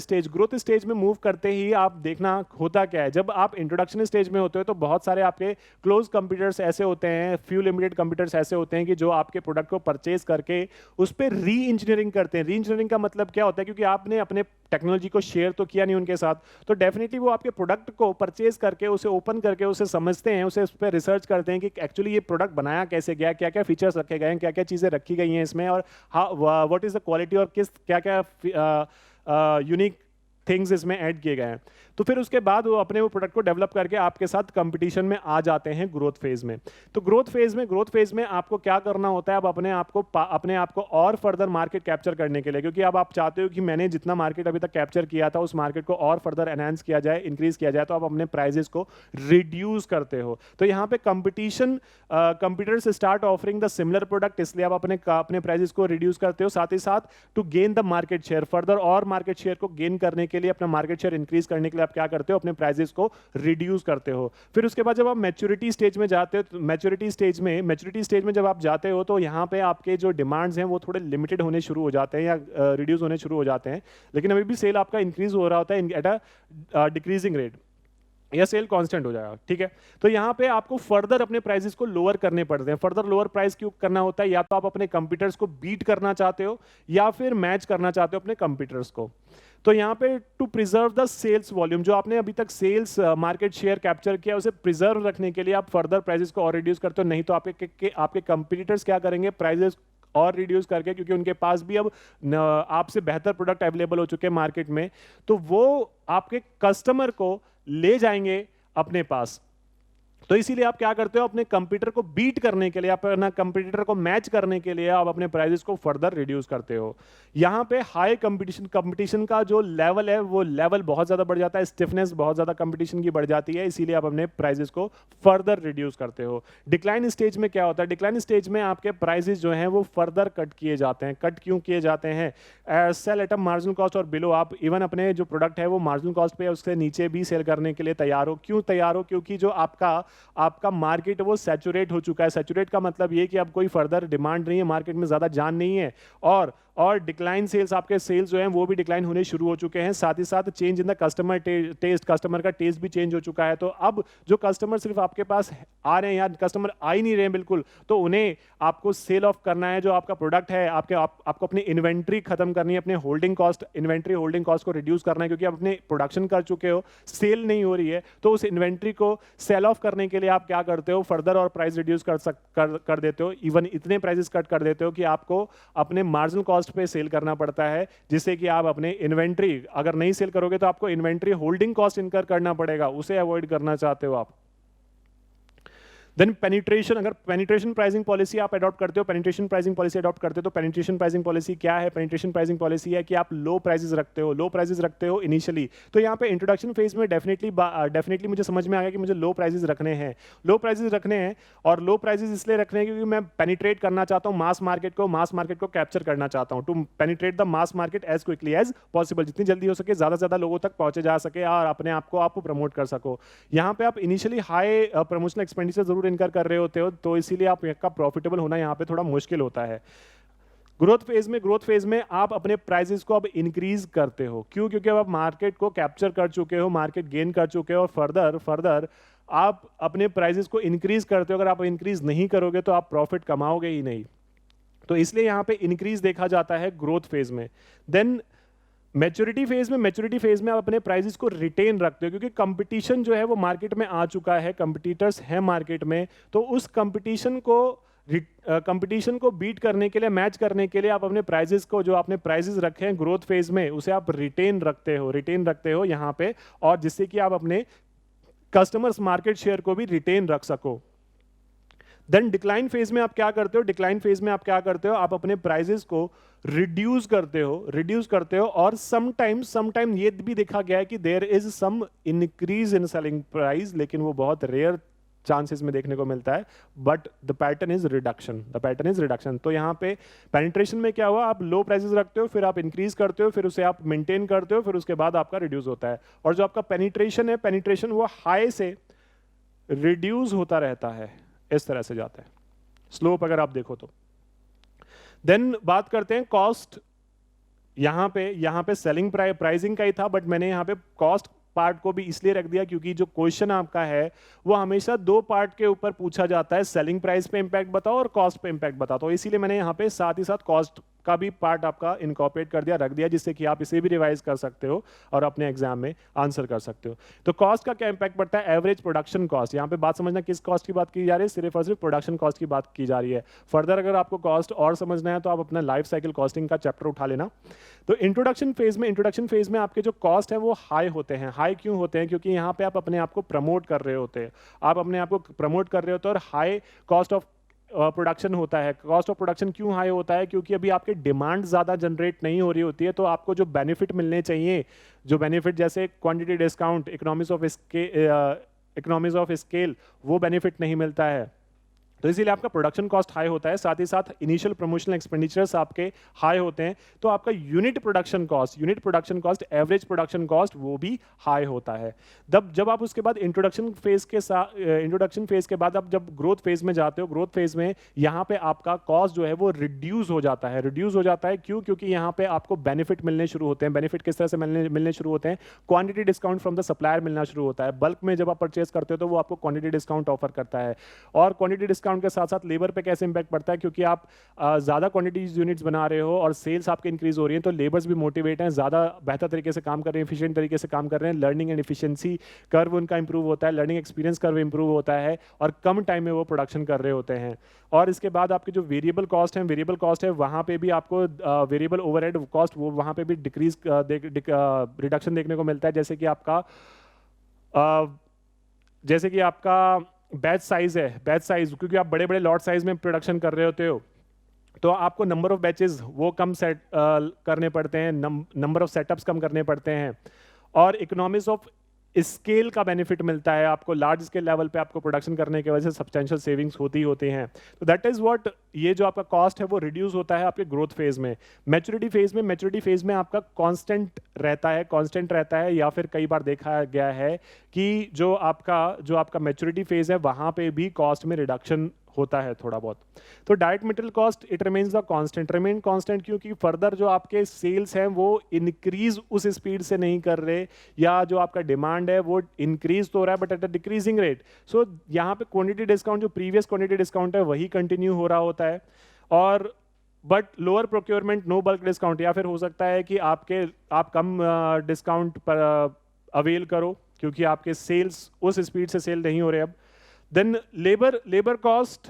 stage में मूव करते ही आप देखना होता क्या है, जब आप इंट्रोडक्शन स्टेज में होते हो तो बहुत सारे आपके क्लोज कंप्यूटर्स ऐसे होते हैं, फ्यू लिमिटेड कंप्यूटर्स ऐसे होते हैं कि जो आपके प्रोडक्ट को परचेज करके उस पर री इंजीनियरिंग करते हैं। री इंजीनियरिंग का मतलब क्या होता है, क्योंकि आपने अपने टेक्नोलॉजी को शेयर तो किया नहीं उनके साथ, तो डेफिनेटली वो आपके प्रोडक्ट को परचेज करके उसे ओपन करके उसे समझते हैं, उसे उस पर रिसर्च करते हैं कि एक्चुअली ये प्रोडक्ट बनाया कैसे गया, क्या क्या फीचर्स रखे गए हैं, क्या क्या चीज़ें रखी गई हैं इसमें, और व्हाट इज द क्वालिटी, और किस क्या क्या यूनिक थिंग्स इसमें ऐड किए गए हैं। तो फिर उसके बाद वो अपने वो प्रोडक्ट को डेवलप करके आपके साथ कंपटीशन में आ जाते हैं ग्रोथ फेज में। तो ग्रोथ फेज में आपको क्या करना होता है, अब अपने आप को और फर्दर मार्केट कैप्चर करने के लिए, क्योंकि अब आप चाहते हो कि मैंने जितना मार्केट अभी तक कैप्चर किया था उस मार्केट को और फर्दर एनहांस किया जाए, इंक्रीज किया जाए, तो आप अपने प्राइजेस को रिड्यूस करते हो। तो यहाँ पे competitors start offering the similar product, इसलिए आप अपने प्राइजेस को रिड्यूस करते हो। साथ ही साथ to gain the market share, further और मार्केट शेयर को गेन करने के लिए, अपना मार्केट शेयर इंक्रीज करने के लिए आप क्या करते हो, अपने प्राइजेस को रिड्यूस करते हो। फिर उसके बाद जब आप मैच्योरिटी स्टेज में जाते हो, तो मैच्योरिटी स्टेज में जब आप जाते हो तो यहाँ पे आपके जो डिमांड्स हैं वो थोड़े लिमिटेड होने शुरू हो जाते हैं या रिड्यूस होने शुरू हो जाते हैं, लेकिन अभी भी सेल आपका इंक्रीज हो रहा होता है एट अ डिक्रीजिंग रेट, या सेल कांस्टेंट हो जाएगा, ठीक है। तो यहाँ पे आपको फर्दर अपने प्राइसेस को लोअर करने पड़ते हैं। फर्दर लोअर प्राइस क्यों करना होता है, या तो आप अपने कंपीटर्स को बीट करना चाहते हो या फिर मैच करना चाहते हो अपने कंपीटर्स को। तो यहाँ पे to preserve the sales volume, जो आपने अभी तक सेल्स मार्केट शेयर कैप्चर किया उसे प्रिजर्व रखने के लिए आप फर्दर प्राइसेस को और रिड्यूस करते हो, नहीं तो आपके कंपीटिटर्स क्या करेंगे, प्राइसेस और रिड्यूस करके, क्योंकि उनके पास भी अब आपसे बेहतर प्रोडक्ट अवेलेबल हो चुके हैं मार्केट में, तो वो आपके कस्टमर को ले जाएंगे अपने पास। तो इसीलिए आप क्या करते हो, अपने कंपीटर को बीट करने के लिए, अपना कंपीटर को मैच करने के लिए आप अपने प्राइसेस को फर्दर रिड्यूस करते हो। यहां पे हाई कंपटीशन का जो लेवल है वो लेवल बहुत ज्यादा बढ़ जाता है, स्टिफनेस बहुत ज्यादा कंपटीशन की बढ़ जाती है, इसीलिए आप अपने प्राइसेस को फर्दर रिड्यूस करते हो। डिक्लाइन स्टेज में क्या होता है, डिक्लाइन स्टेज में आपके प्राइसेस जो हैं वो फर्दर कट किए जाते हैं। कट क्यों किए जाते हैं, sale at a marginal cost और बिलो, आप इवन अपने जो प्रोडक्ट है वो मार्जिनल कॉस्ट पे उससे नीचे भी सेल करने के लिए तैयार हो। क्यों तैयार हो, क्योंकि जो आपका मार्केट वो सैचुरेट हो चुका है। सैचुरेट का मतलब ये कि अब कोई फर्दर डिमांड नहीं है, मार्केट में ज्यादा जान नहीं है, और डिक्लाइन सेल्स, आपके सेल्स जो हैं वो भी डिक्लाइन होने शुरू हो चुके हैं। साथ ही साथ change in the customer taste, customer का टेस्ट भी चेंज हो चुका है। तो अब जो कस्टमर सिर्फ आपके पास आ रहे हैं या कस्टमर आ ही नहीं रहे हैं बिल्कुल, तो उन्हें आपको सेल ऑफ करना है। जो आपका प्रोडक्ट है, आपको अपनी इन्वेंट्री खत्म करनी है, अपने इन्वेंट्री होल्डिंग कॉस्ट को रिड्यूस करना है, क्योंकि आप अपने प्रोडक्शन कर चुके हो, सेल नहीं हो रही है, तो उस इन्वेंट्री को सेल ऑफ करने के लिए आप क्या करते हो, फर्दर और प्राइस रिड्यूस कर देते हो। इवन इतने प्राइसेस कट कर देते हो कि आपको अपने मार्जिनल कॉस्ट पे सेल करना पड़ता है, जिससे कि आप अपने इन्वेंट्री, अगर नहीं सेल करोगे तो आपको इन्वेंट्री होल्डिंग कॉस्ट इनकर करना पड़ेगा, उसे अवॉइड करना चाहते हो आप। देन पेनिट्रेशन, अगर पेनिट्रेशन प्राइसिंग पॉलिसी आप अडॉप्ट करते हो, पेनिट्रेशन प्राइसिंग पॉलिसी अडॉप्ट करते हो, तो पेनिट्रेशन प्राइसिंग पॉलिसी क्या है, पेनिट्रेशन प्राइसिंग पॉलिसी है कि आप लो प्राइसेस रखते हो इनिशियली। तो यहाँ पे इंट्रोडक्शन फेज में डेफिनेटली मुझे समझ में आ गया कि मुझे लो प्राइसेस रखने हैं, और लो प्राइसेस इसलिए रखने हैं क्योंकि मैं पेनिट्रेट करना चाहता हूँ मास मार्केट को कैप्चर करना चाहता हूँ, to penetrate the mass market as quickly as possible, जितनी जल्दी हो सके ज्यादा से ज्यादा लोगों तक पहुंचे जा सके और अपने आप को आप प्रमोट कर सको। यहाँ पे आप इनिशियली हाई प्रमोशनल एक्सपेंडिचर जरूर इनकर कर रहे होते हो, तो इसीलिए आपका प्रॉफिटेबल होना यहाँ पे थोड़ा मुश्किल होता है। ग्रोथ फेज में आप अपने प्राइसेस को अब इंक्रीज करते हो। क्यों, क्योंकि अब आप मार्केट को कैप्चर कर चुके हो, मार्केट गेन कर चुके हो, और फर्दर आप अपने प्राइसेस को इंक्रीज करते हो। अगर आप इंक्रीज नहीं करोगे तो आप प्रॉफिट कमाओगे ही नहीं, तो इसलिए यहाँ पे इंक्रीज देखा जाता है ग्रोथ फेज में। देन मैच्योरिटी फेज में आप अपने प्राइसेस को रिटेन रखते हो, क्योंकि कंपटीशन जो है वो मार्केट में आ चुका है, कंपटीटर्स हैं मार्केट में, तो उस कंपटीशन को बीट करने के लिए, मैच करने के लिए आप अपने प्राइसेस को, जो आपने प्राइसेस रखे हैं ग्रोथ फेज में, उसे आप रिटेन रखते हो यहाँ पे, और जिससे कि आप अपने कस्टमर्स मार्केट शेयर को भी रिटेन रख सको। देन डिक्लाइन फेज में आप क्या करते हो, आप अपने प्राइसेस को रिड्यूस करते हो, और समटाइम ये भी देखा गया है कि there is some increase in selling price, लेकिन वो बहुत रेयर चांसेस में देखने को मिलता है, but the pattern is reduction. तो यहाँ पे पेनिट्रेशन में क्या हुआ, आप लो प्राइसेस रखते हो, फिर आप इंक्रीज करते हो, फिर उसे आप मेंटेन करते हो, फिर उसके बाद आपका रिड्यूस होता है। और जो आपका पेनिट्रेशन वो हाई से रिड्यूस होता रहता है, इस तरह से जाता है स्लोप अगर आप देखो तो। देन बात करते हैं कॉस्ट यहाँ पे सेलिंग प्राइसिंग का ही था, बट मैंने यहाँ पे कॉस्ट पार्ट को भी इसलिए रख दिया क्योंकि जो क्वेश्चन आपका है वो हमेशा दो पार्ट के ऊपर पूछा जाता है, सेलिंग प्राइस पे इंपैक्ट बताओ और कॉस्ट पे इंपैक्ट बताओ। तो इसीलिए मैंने यहाँ पे साथ ही साथ कॉस्ट का भी पार्ट आपका इनकॉर्पोरेट कर दिया, रख दिया, जिससे कि आप इसे भी रिवाइज कर सकते हो और अपने एग्जाम में आंसर कर सकते हो। तो कॉस्ट का क्या इंपैक्ट पड़ता है? Average production cost. यहाँ पे बात समझना किस कॉस्ट की बात की जा रही है, सिर्फ और सिर्फ प्रोडक्शन कॉस्ट की बात की जा रही है। फर्दर अगर आपको कॉस्ट और समझना है तो आप अपना लाइफ साइकिल कॉस्टिंग का चैप्टर उठा लेना। तो इंट्रोडक्शन फेज में आपके जो कॉस्ट है वो हाई होते हैं। हाई क्यों होते हैं? क्योंकि यहाँ पे आप अपने आप को प्रमोट कर रहे होते हैं, आप अपने आप को प्रमोट कर रहे होते हैं और हाई कॉस्ट ऑफ प्रोडक्शन होता है। कॉस्ट ऑफ प्रोडक्शन क्यों हाई होता है? क्योंकि अभी आपके डिमांड ज़्यादा जनरेट नहीं हो रही होती है, तो आपको जो बेनिफिट मिलने चाहिए, जो बेनिफिट जैसे quantity discount, economies of scale, वो बेनिफिट नहीं मिलता है। तो इसीलिए आपका प्रोडक्शन कॉस्ट हाई होता है। साथ ही साथ इनिशियल प्रमोशनल एक्सपेंडिचर्स आपके हाई होते हैं, तो आपका unit production cost, average production cost वो भी हाई होता है। जब आप उसके बाद इंट्रोडक्शन फेज के बाद आप जब ग्रोथ फेज में जाते हो, ग्रोथ फेज में यहाँ पे आपका कॉस्ट जो है वो रिड्यूस हो जाता है। क्यों? क्योंकि यहाँ पे आपको बेनिफिट मिलने शुरू होते हैं। बेनिफिट किस तरह से मिलने शुरू होते हैं? Quantity discount from the supplier मिलना शुरू होता है। बल्क में जब आप परचेस करते हो तो वो आपको क्वांटिटी डिस्काउंट ऑफर करता है। और क्वांटिटी डिस्काउंट के साथ साथ लेबर पे कैसे इंपैक्ट पड़ता है? क्योंकि आप ज्यादा क्वांटिटीज यूनिट्स बना रहे हो और सेल्स आपके इंक्रीज हो रही है, तो लेबर्स भी मोटिवेट हैं, ज्यादा बेहतर तरीके से काम कर रहे हैं, एफिशिएंट तरीके से काम कर रहे हैं। लर्निंग एंड एफिशिएंसी कर्व उनका इंप्रूव होता है, लर्निंग एक्सपीरियंस कर्व इंप्रूव होता है और कम टाइम में वो प्रोडक्शन कर रहे होते हैं। और इसके बाद आपके जो वेरिएबल कॉस्ट है वहाँ पे भी आपको वेरिएबल ओवरहेड कॉस्ट वो वहाँ पे भी रिडक्शन देखने को मिलता है। जैसे कि आपका बैच साइज क्योंकि आप बड़े बड़े लॉट साइज में प्रोडक्शन कर रहे होते हो, तो आपको नंबर ऑफ बैचेस वो कम सेट करने पड़ते हैं, नंबर ऑफ सेटअप्स कम करने पड़ते हैं। और इकोनॉमिक्स ऑफ स्केल का बेनिफिट मिलता है आपको। लार्ज स्केल लेवल पे आपको प्रोडक्शन करने की वजह से सब्सटेंशियल सेविंग्स होती हैं। तो दैट इज व्हाट, ये जो आपका कॉस्ट है वो रिड्यूस होता है आपके ग्रोथ फेज में। मैच्योरिटी फेज में आपका कांस्टेंट रहता है, या फिर कई बार देखा गया है कि जो आपका मैच्योरिटी फेज है वहां पे भी कॉस्ट में रिडक्शन होता है थोड़ा बहुत। तो direct material cost it remains the constant क्योंकि फर्दर जो आपके सेल्स हैं वो इंक्रीज उस स्पीड से नहीं कर रहे, या जो आपका डिमांड है वो इंक्रीज तो हो रहा है but at a decreasing rate. So यहाँ पे क्वांटिटी डिस्काउंट, जो प्रीवियस क्वांटिटी डिस्काउंट है वही कंटिन्यू हो रहा होता है, और but lower procurement, no bulk discount, या फिर हो सकता है कि आप कम डिस्काउंट पर अवेल करो क्योंकि आपके सेल्स उस स्पीड से सेल नहीं हो रहे अब। Then labor cost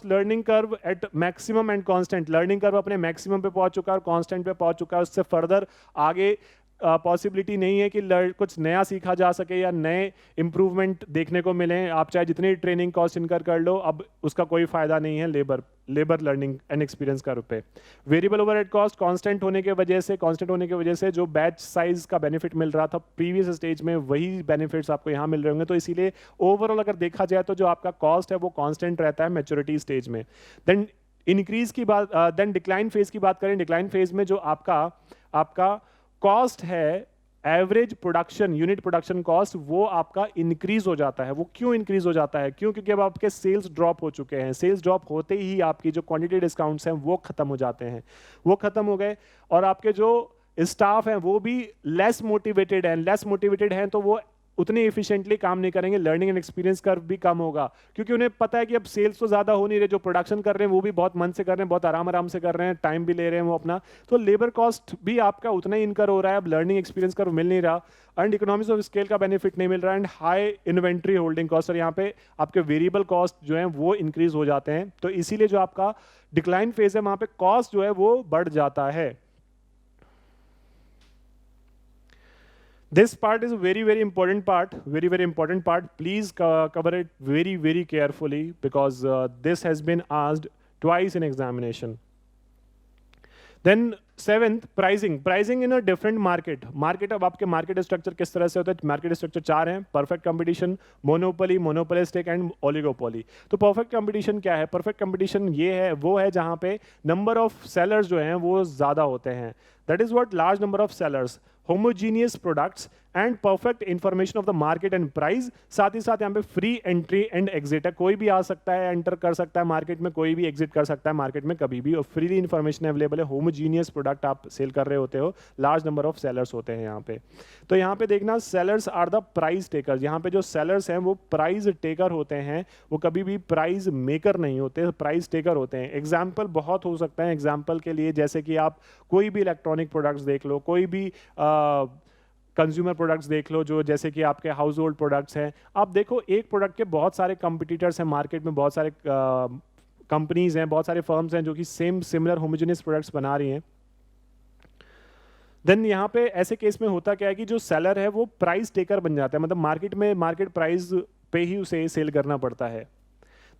learning curve at maximum and constant। learning curve अपने maximum पे पहुंच चुका है और constant पे पहुंच चुका है, उससे further आगे पॉसिबिलिटी नहीं है कि कुछ नया सीखा जा सके या नए इंप्रूवमेंट देखने को मिले। आप चाहे जितनी ट्रेनिंग कॉस्ट इनकर कर लो, अब उसका कोई फायदा नहीं है labour learning and experience curve पे। वेरिएबल ओवरहेड कॉस्ट कांस्टेंट होने की वजह से जो बैच साइज का बेनिफिट मिल रहा था प्रीवियस स्टेज में, वही बेनिफिट्स आपको यहाँ मिल रहे होंगे। तो इसीलिए ओवरऑल अगर देखा जाए तो जो आपका कॉस्ट है वो कांस्टेंट रहता है मैच्योरिटी स्टेज में। देन इंक्रीज की बात, देन डिक्लाइन फेज की बात करें। डिक्लाइन फेज में जो आपका कॉस्ट है, average production unit production cost, वो आपका इंक्रीज हो जाता है। वो क्यों इंक्रीज हो जाता है? क्योंकि अब आपके सेल्स ड्रॉप हो चुके हैं। सेल्स ड्रॉप होते ही आपकी जो क्वांटिटी डिस्काउंट्स हैं वो खत्म हो जाते हैं, वो खत्म हो गए, और आपके जो स्टाफ हैं वो भी लेस मोटिवेटेड हैं, तो वो उतनी एफिशिएंटली काम नहीं करेंगे। लर्निंग एंड एक्सपीरियंस कर्व भी कम होगा क्योंकि उन्हें पता है कि अब सेल्स तो ज्यादा हो नहीं रहे, जो प्रोडक्शन कर रहे हैं वो भी बहुत मन से कर रहे हैं, बहुत आराम से कर रहे हैं, टाइम भी ले रहे हैं वो अपना। तो लेबर कॉस्ट भी आपका उतना ही इनकर हो रहा है, अब लर्निंग एक्सपीरियंस कर्व मिल नहीं रहा, एंड इकोनॉमिक्स ऑफ स्केल का बेनिफिट नहीं मिल रहा, and high inventory holding cost, और यहाँ पे आपके वेरिएबल कॉस्ट जो है वो इंक्रीज हो जाते हैं। तो इसीलिए जो आपका डिक्लाइन फेज है वहां पे कॉस्ट जो है वो बढ़ जाता है। This part is a very important part. Please cover it very carefully because this has been asked twice in examination. Then 7th, pricing in a different market। अब आपके मार्केट स्ट्रक्चर किस तरह से होता है? मार्केट स्ट्रक्चर 4 हैं: perfect competition, monopoly, monopolistic and oligopoly. तो perfect competition क्या है? परफेक्ट कंपटीशन वो है जहां पे नंबर ऑफ सेलर्स जो हैं वो ज्यादा होते हैं। That is what large number of sellers homogeneous products and perfect information of the market and price. साथ ही साथ यहाँ पे फ्री एंट्री एंड एग्जिट है, कोई भी आ सकता है, एंटर कर सकता है मार्केट में, कोई भी एग्जिट कर सकता है मार्केट में कभी भी, और फ्रीली इंफॉर्मेशन अवेलेबल है। होमोजीनियस प्रोडक्ट आप सेल कर रहे होते हो, लार्ज नंबर ऑफ सेलर्स होते हैं यहाँ पे। तो यहाँ पे देखना, sellers are the price taker. यहाँ पे जो सेलर्स हैं वो प्राइस टेकर होते हैं, वो कभी भी प्राइस मेकर नहीं होते, प्राइस टेकर होते हैं। एग्जाम्पल बहुत हो सकता है, एग्जाम्पल के लिए जैसे कि आप कोई भी इलेक्ट्रॉनिक प्रोडक्ट्स देख लो, कोई भी कंज्यूमर प्रोडक्ट्स देख लो, जो जैसे कि आपके हाउस होल्ड प्रोडक्ट्स हैं। आप देखो एक प्रोडक्ट के बहुत सारे कंपटीटर्स हैं मार्केट में, बहुत सारे कंपनीज हैं, बहुत सारे फर्म्स हैं जो कि सेम सिमिलर होमोजेनियस प्रोडक्ट्स बना रही हैं। देन यहाँ पे ऐसे केस में होता क्या है कि जो सेलर है वो प्राइस टेकर बन जाता है, मतलब मार्केट में मार्केट प्राइस पे ही उसे सेल करना पड़ता है।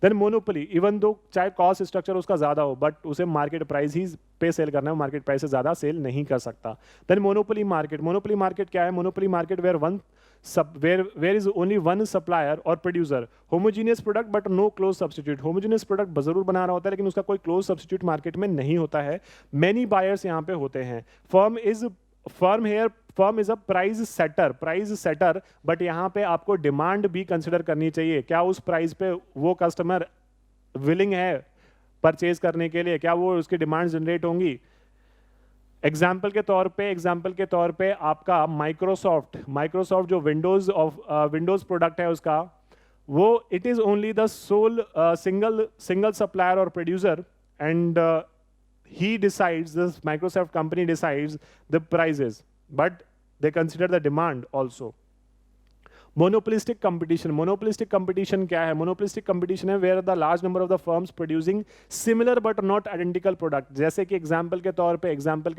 देन मोनोपोली, इवन दो चाहे कॉस्ट स्ट्रक्चर उसका ज्यादा हो, बट उसे मार्केट प्राइस ही पे सेल करना है, मार्केट प्राइस से ज्यादा सेल नहीं कर सकता। Then monopoly market, monopoly market क्या है? Monopoly market where is only one supplier और producer, homogeneous product but no close substitute. Homogeneous product जरूर बना रहा होता है लेकिन उसका कोई क्लोज सब्सटीट्यूट मार्केट में नहीं होता है। मैनी बायर्स यहाँ पे होते हैं। Firm is a price setter, but यहाँ पे आपको डिमांड भी कंसिडर करनी चाहिए। क्या उस प्राइस पे वो कस्टमर विलिंग है परचेज करने के लिए? क्या वो उसकी डिमांड जनरेट होंगी? एग्जाम्पल के तौर पे आपका माइक्रोसॉफ्ट जो विंडोज प्रोडक्ट है उसका, वो it is only the sole single supplier और producer, and he decides, this Microsoft company decides the prices, but they consider the demand also. Monopolistic competition क्या है? Monopolistic competition है where the large number of the firms producing similar but not identical product। जैसे कि example के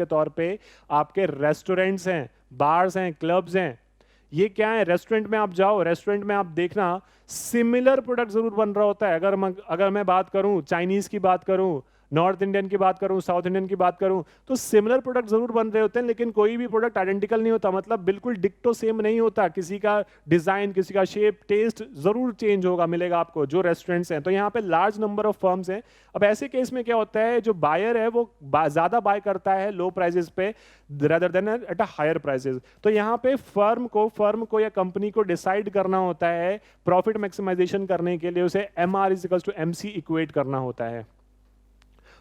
तौर पे आपके restaurants हैं, बार्स हैं, क्लब्स हैं। ये क्या है? रेस्टोरेंट में आप जाओ, रेस्टोरेंट में आप देखना सिमिलर प्रोडक्ट जरूर बन रहा होता है। अगर मैं बात करूं, चाइनीज की बात करूं, नॉर्थ इंडियन की बात करूं, साउथ इंडियन की बात करूं, तो सिमिलर प्रोडक्ट जरूर बन रहे होते हैं लेकिन कोई भी प्रोडक्ट आइडेंटिकल नहीं होता, मतलब बिल्कुल डिक्टो सेम नहीं होता। किसी का डिजाइन, किसी का शेप, टेस्ट जरूर चेंज होगा, मिलेगा आपको जो रेस्टोरेंट्स हैं। तो यहाँ पे लार्ज नंबर ऑफ फर्म्स हैं। अब ऐसे केस में क्या होता है, जो बायर है वो ज्यादा बाय करता है लो प्राइसेस पे rather than at a higher prices। तो यहाँ पे फर्म को या कंपनी को डिसाइड करना होता है प्रॉफिट मैक्सिमाइजेशन करने के लिए, उसे MR = MC इक्वेट करना होता है।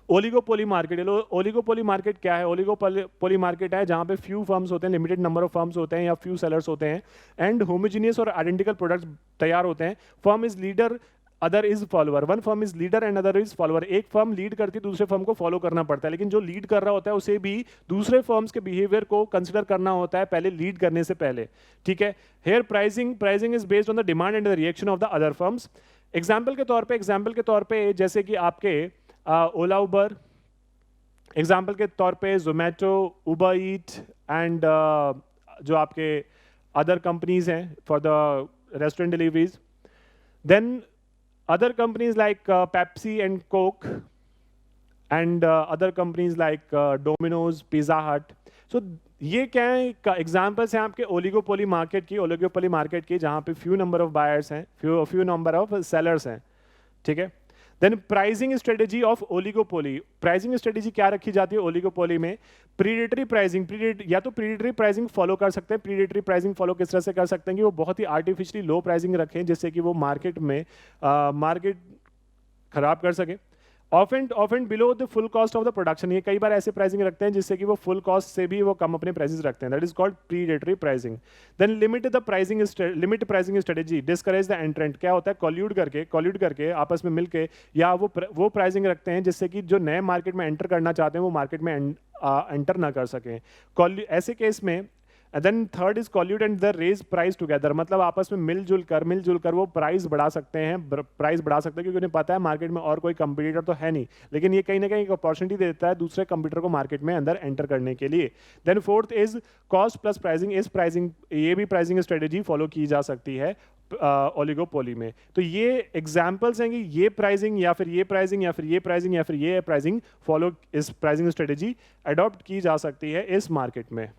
ओलिगोपोली मार्केट क्या है? ओलिगोपोली मार्केट है जहां पे फ्यू फर्म्स होते हैं, लिमिटेड नंबर ऑफ फर्म्स होते हैं या फ्यू सेलर्स होते हैं, एंड होमोजीनियस और आइडेंटिकल प्रोडक्ट्स तैयार होते हैं। Firm is leader, other is follower. One firm is leader and other is follower. एक फर्म लीड करती है, दूसरे फर्म को फॉलो करना पड़ता है, लेकिन जो लीड कर रहा होता है उसे भी दूसरे फर्म्स के बिहेवियर को कंसिडर करना होता है पहले, लीड करने से पहले। ठीक है। Here pricing is based on the demand and the reaction of the other firms. Example के तौर पे जैसे कि आपके ओला उबर, एग्जाम्पल के तौर पे जोमेटो, उबर ईट एंड जो आपके अदर कंपनीज हैं for the restaurant deliveries. Then other companies like Pepsi and Coke and other companies like Domino's, Pizza Hut। So ये क्या है? एग्जाम्पल्स हैं आपके ओलिगोपोली मार्केट की जहां पे फ्यू नंबर ऑफ बायर्स हैं, फ्यू नंबर ऑफ सेलर्स हैं। ठीक है। Then pricing strategy of oligopoly. Pricing strategy क्या रखी जाती है ओलिगोपोली में? प्रीडेटरी प्राइसिंग फॉलो कर सकते हैं। प्रीडेटरी प्राइसिंग फॉलो किस तरह से कर सकते हैं कि वो बहुत ही आर्टिफिशियली लो प्राइसिंग रखें जिससे कि वो मार्केट खराब कर सके। Often below the full cost of the production, ये कई बार ऐसे प्राइसिंग रखते हैं जिससे कि वो फुल कॉस्ट से भी वो कम अपने प्राइसेस रखते हैं। That is called predatory pricing. Then limit pricing strategy discourage the entrant. क्या होता है? कॉल्यूड करके आपस में मिलके या वो प्राइसिंग रखते हैं जिससे कि जो नए मार्केट में एंटर करना चाहते हैं वो मार्केट में एंटर ना कर सकें। ऐसे केस में then third is colluded and the raise price together, मतलब आपस में मिलजुल कर वो प्राइस बढ़ा सकते हैं क्योंकि उन्हें पता है मार्केट में और कोई कंपटीटर तो है नहीं, लेकिन ये कहीं ना कहीं एक अपॉर्चुनिटी देता है दूसरे कंपटीटर को मार्केट में अंदर एंटर करने के लिए। Then fourth is cost plus pricing. ये भी प्राइसिंग स्ट्रेटेजी फॉलो की जा सकती है ओलिगोपोली में। तो ये एग्जांपल्स हैं कि ये प्राइसिंग या फिर ये प्राइसिंग या फिर ये प्राइसिंग या फिर ये प्राइसिंग फॉलो, इस प्राइसिंग स्ट्रेटेजी अडॉप्ट की जा सकती है इस मार्केट में।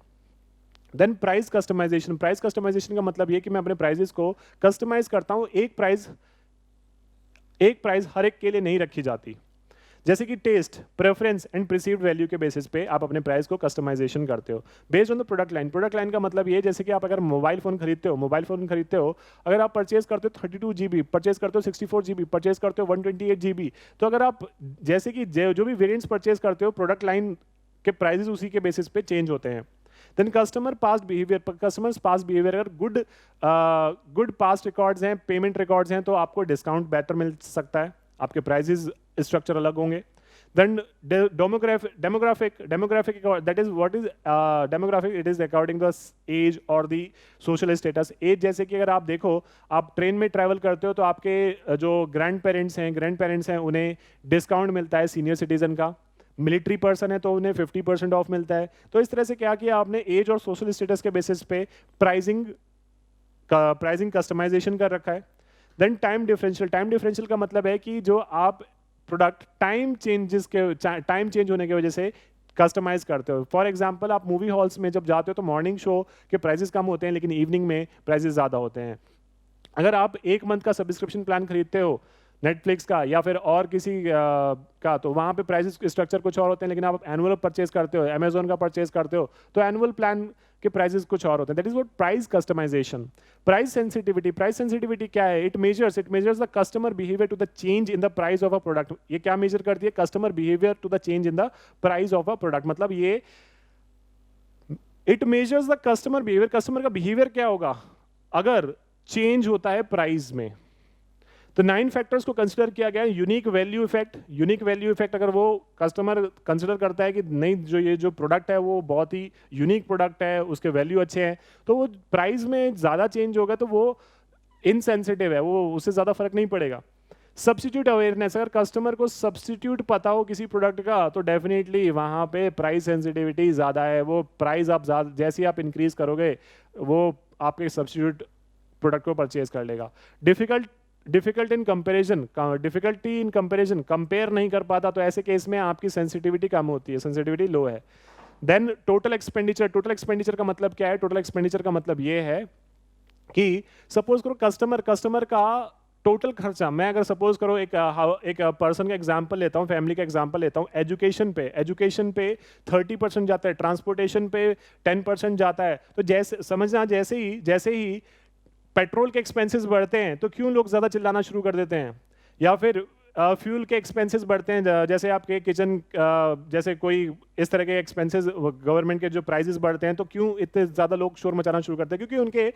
देन प्राइस कस्टमाइजेशन का मतलब ये कि मैं अपने प्राइसेस को कस्टमाइज करता हूं। एक प्राइस हर एक के लिए नहीं रखी जाती। जैसे कि taste, preference and perceived value के बेसिस पे आप अपने प्राइस को कस्टमाइजेशन करते हो based on the product line. Product line का मतलब ये, जैसे कि आप अगर मोबाइल फोन खरीदते हो, अगर आप परचेज करते हो 32 GB, परचेज करते हो 64 GB, परचेज करते हो 128 GB, तो अगर आप जैसे कि जो भी वेरिएंट्स परचेज करते हो, प्रोडक्ट लाइन के प्राइसेस उसी के बेसिस पे चेंज होते हैं। Then customer past behaviour, customers past behaviour, अगर गुड पास्ट रिकॉर्ड्स हैं, पेमेंट रिकॉर्ड्स हैं, तो आपको डिस्काउंट बेटर मिल सकता है, आपके प्राइसेस स्ट्रक्चर अलग होंगे। Then demographic, that is what is demographic, it is according to the age or the social status. age जैसे कि अगर आप देखो, आप ट्रेन में ट्रैवल करते हो तो आपके जो ग्रैंड पेरेंट्स हैं उन्हें डिस्काउंट मिलता है सीनियर सिटीजन का, मिलिट्री पर्सन है तो उन्हें 50% ऑफ मिलता है। तो इस तरह से क्या किया आपने, एज और सोशल स्टेटस के बेसिस पे प्राइसिंग कस्टमाइजेशन कर रखा है। देन टाइम डिफरेंशियल का मतलब है कि जो आप प्रोडक्ट टाइम चेंज होने की वजह से कस्टमाइज करते हो। फॉर एग्जांपल, आप मूवी हॉल्स में जब जाते हो तो मॉर्निंग शो के प्राइसेस कम होते हैं लेकिन इवनिंग में प्राइसेस ज़्यादा होते हैं। अगर आप एक मंथ का सब्सक्रिप्शन प्लान खरीदते हो नेटफ्लिक्स का या फिर और किसी का, तो वहाँ पे प्राइसेस स्ट्रक्चर कुछ और होते हैं, लेकिन आप एनुअल परचेज करते हो, अमेजोन का परचेज करते हो, तो एनुअल प्लान के प्राइसेस कुछ और होते हैं। That is what price customization. Price sensitivity क्या है? It measures the customer behaviour to the change in the price of a product. ये क्या मेजर करती है? Customer behaviour to the change in the price of a product. मतलब ये it measures the customer behaviour, customer का behaviour क्या होगा अगर चेंज होता है प्राइस में। तो 9 फैक्टर्स को कंसिडर किया गया है। यूनिक वैल्यू इफेक्ट, अगर वो कस्टमर कंसिडर करता है कि नहीं, ये जो प्रोडक्ट है वो बहुत ही यूनिक प्रोडक्ट है, उसके वैल्यू अच्छे हैं, तो वो प्राइस में ज़्यादा चेंज होगा तो वो इनसेंसिटिव है, वो उससे ज़्यादा फर्क नहीं पड़ेगा। सब्स्टिट्यूट अवेयरनेस, अगर कस्टमर को सब्स्टिट्यूट पता हो किसी प्रोडक्ट का तो डेफिनेटली वहाँ पे प्राइस सेंसिटिविटी ज़्यादा है। वो प्राइस आप जैसे आप इंक्रीज करोगे वो आपके सब्स्टिट्यूट प्रोडक्ट को परचेज कर लेगा। डिफिकल्टी इन कंपेरिजन, कंपेयर नहीं कर पाता, तो ऐसे केस में आपकी सेंसिटिविटी कम होती है, सेंसिटिविटी लो है। देन टोटल एक्सपेंडिचर का मतलब क्या है? टोटल एक्सपेंडिचर का मतलब ये है कि सपोज करो कस्टमर का टोटल खर्चा, मैं अगर सपोज करो एक पर्सन का एग्जांपल लेता हूँ, फैमिली का एग्जांपल लेता हूँ, एजुकेशन पे 30% जाता है, ट्रांसपोर्टेशन पे 10% जाता है। तो जैसे समझना, जैसे ही पेट्रोल के एक्सपेंसेस बढ़ते हैं तो क्यों लोग ज़्यादा चिल्लाना शुरू कर देते हैं, या फिर फ्यूल के एक्सपेंसेस बढ़ते हैं, जैसे आपके किचन जैसे कोई इस तरह के एक्सपेंसेस, गवर्नमेंट के जो प्राइसेस बढ़ते हैं, तो क्यों इतने ज़्यादा लोग शोर मचाना शुरू करते हैं? क्योंकि उनके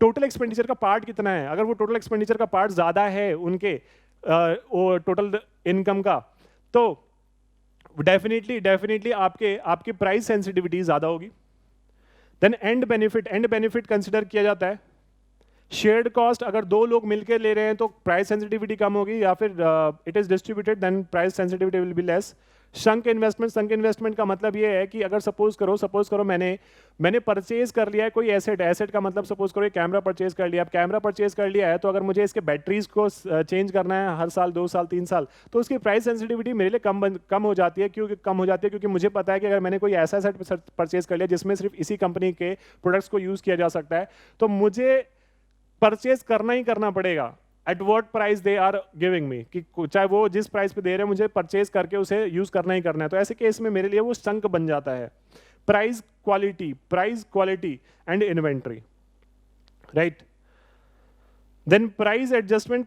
टोटल एक्सपेंडिचर का पार्ट कितना है। अगर वो टोटल एक्सपेंडिचर का पार्ट ज़्यादा है उनके टोटल इनकम का, तो डेफिनेटली आपकी प्राइस सेंसिटिविटी ज़्यादा होगी। देन एंड बेनिफिट कंसिडर किया जाता है। शेयर्ड कॉस्ट, अगर 2 लोग मिलकर ले रहे हैं तो प्राइस सेंसिटिविटी कम होगी, या फिर it is distributed then price sensitivity will be less. Sunk investment का मतलब ये है कि अगर सपोज करो मैंने परचेज कर लिया है कोई एसेट का मतलब सपोज करो कैमरा परचेज कर लिया। अब कैमरा परचेज कर लिया है तो अगर मुझे इसके बैटरीज को चेंज करना है हर साल, 2 साल, 3 साल, तो उसकी प्राइस सेंसिटिविटी मेरे लिए कम हो जाती है। क्योंकि मुझे पता है कि अगर मैंने कोई ऐसा एसेट परचेज कर लिया जिसमें सिर्फ इसी कंपनी के प्रोडक्ट्स को यूज किया जा सकता है, तो मुझे परचेज करना ही करना पड़ेगा at what price they are giving me, कि चाहे वो जिस प्राइस पे दे रहे हैं मुझे परचेज करके उसे यूज करना ही करना है। तो ऐसे केस में मेरे लिए वो संक बन जाता है। Price quality and inventory, right. Then price adjustment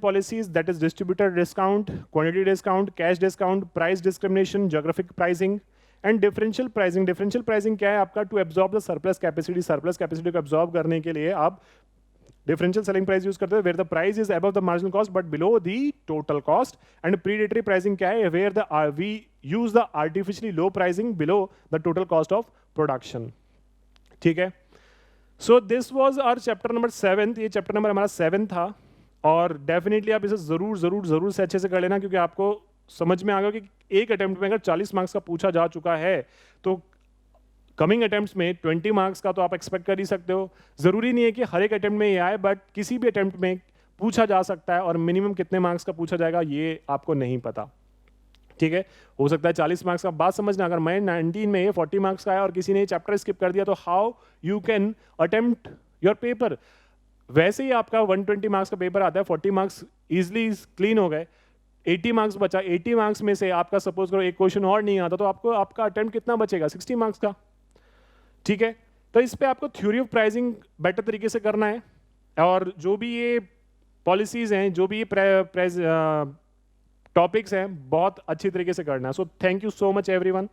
policies that is distributor discount, quantity discount, cash discount, price discrimination, geographic pricing and differential pricing क्या है आपका? To absorb the surplus capacity को एब्जॉर्ब करने के लिए आप डिफरेंशियल सेलिंग प्राइस यूज करते हो, where the price is above the marginal cost but below the total cost. And predatory pricing क्या है? Where we use the artificially low pricing below the total cost of production. ठीक है, so this was our chapter number 7। ये chapter number हमारा 7 था, और definitely आप इसे जरूर से अच्छे से कर लेना, क्योंकि आपको समझ में आ गया कि एक अटेम्प्ट में अगर 40 मार्क्स का पूछा जा चुका है तो कमिंग अटेम्प्ट्स में 20 मार्क्स का तो आप एक्सपेक्ट कर ही सकते हो। जरूरी नहीं है कि हर एक अटेम्प्ट में ये आए, बट किसी भी अटेम्प्ट में पूछा जा सकता है, और मिनिमम कितने मार्क्स का पूछा जाएगा ये आपको नहीं पता। ठीक है, हो सकता है 40 मार्क्स का। बात समझना, अगर मैं 19 में 40 मार्क्स का आया और किसी ने चैप्टर स्किप कर दिया, तो how you can attempt your paper. वैसे ही आपका 120 मार्क्स का पेपर आता है, 40 मार्क्स इजिली क्लीन हो गए, 80 मार्क्स बचा, 80 मार्क्स में से आपका सपोज करो एक क्वेश्चन और नहीं आता, तो आपको आपका अटेम्प्ट कितना बचेगा? 60 मार्क्स का। ठीक है, तो इस पे आपको थ्योरी ऑफ प्राइसिंग बेटर तरीके से करना है, और जो भी ये पॉलिसीज हैं, जो भी ये टॉपिक्स हैं, बहुत अच्छी तरीके से करना है। So thank you so much everyone.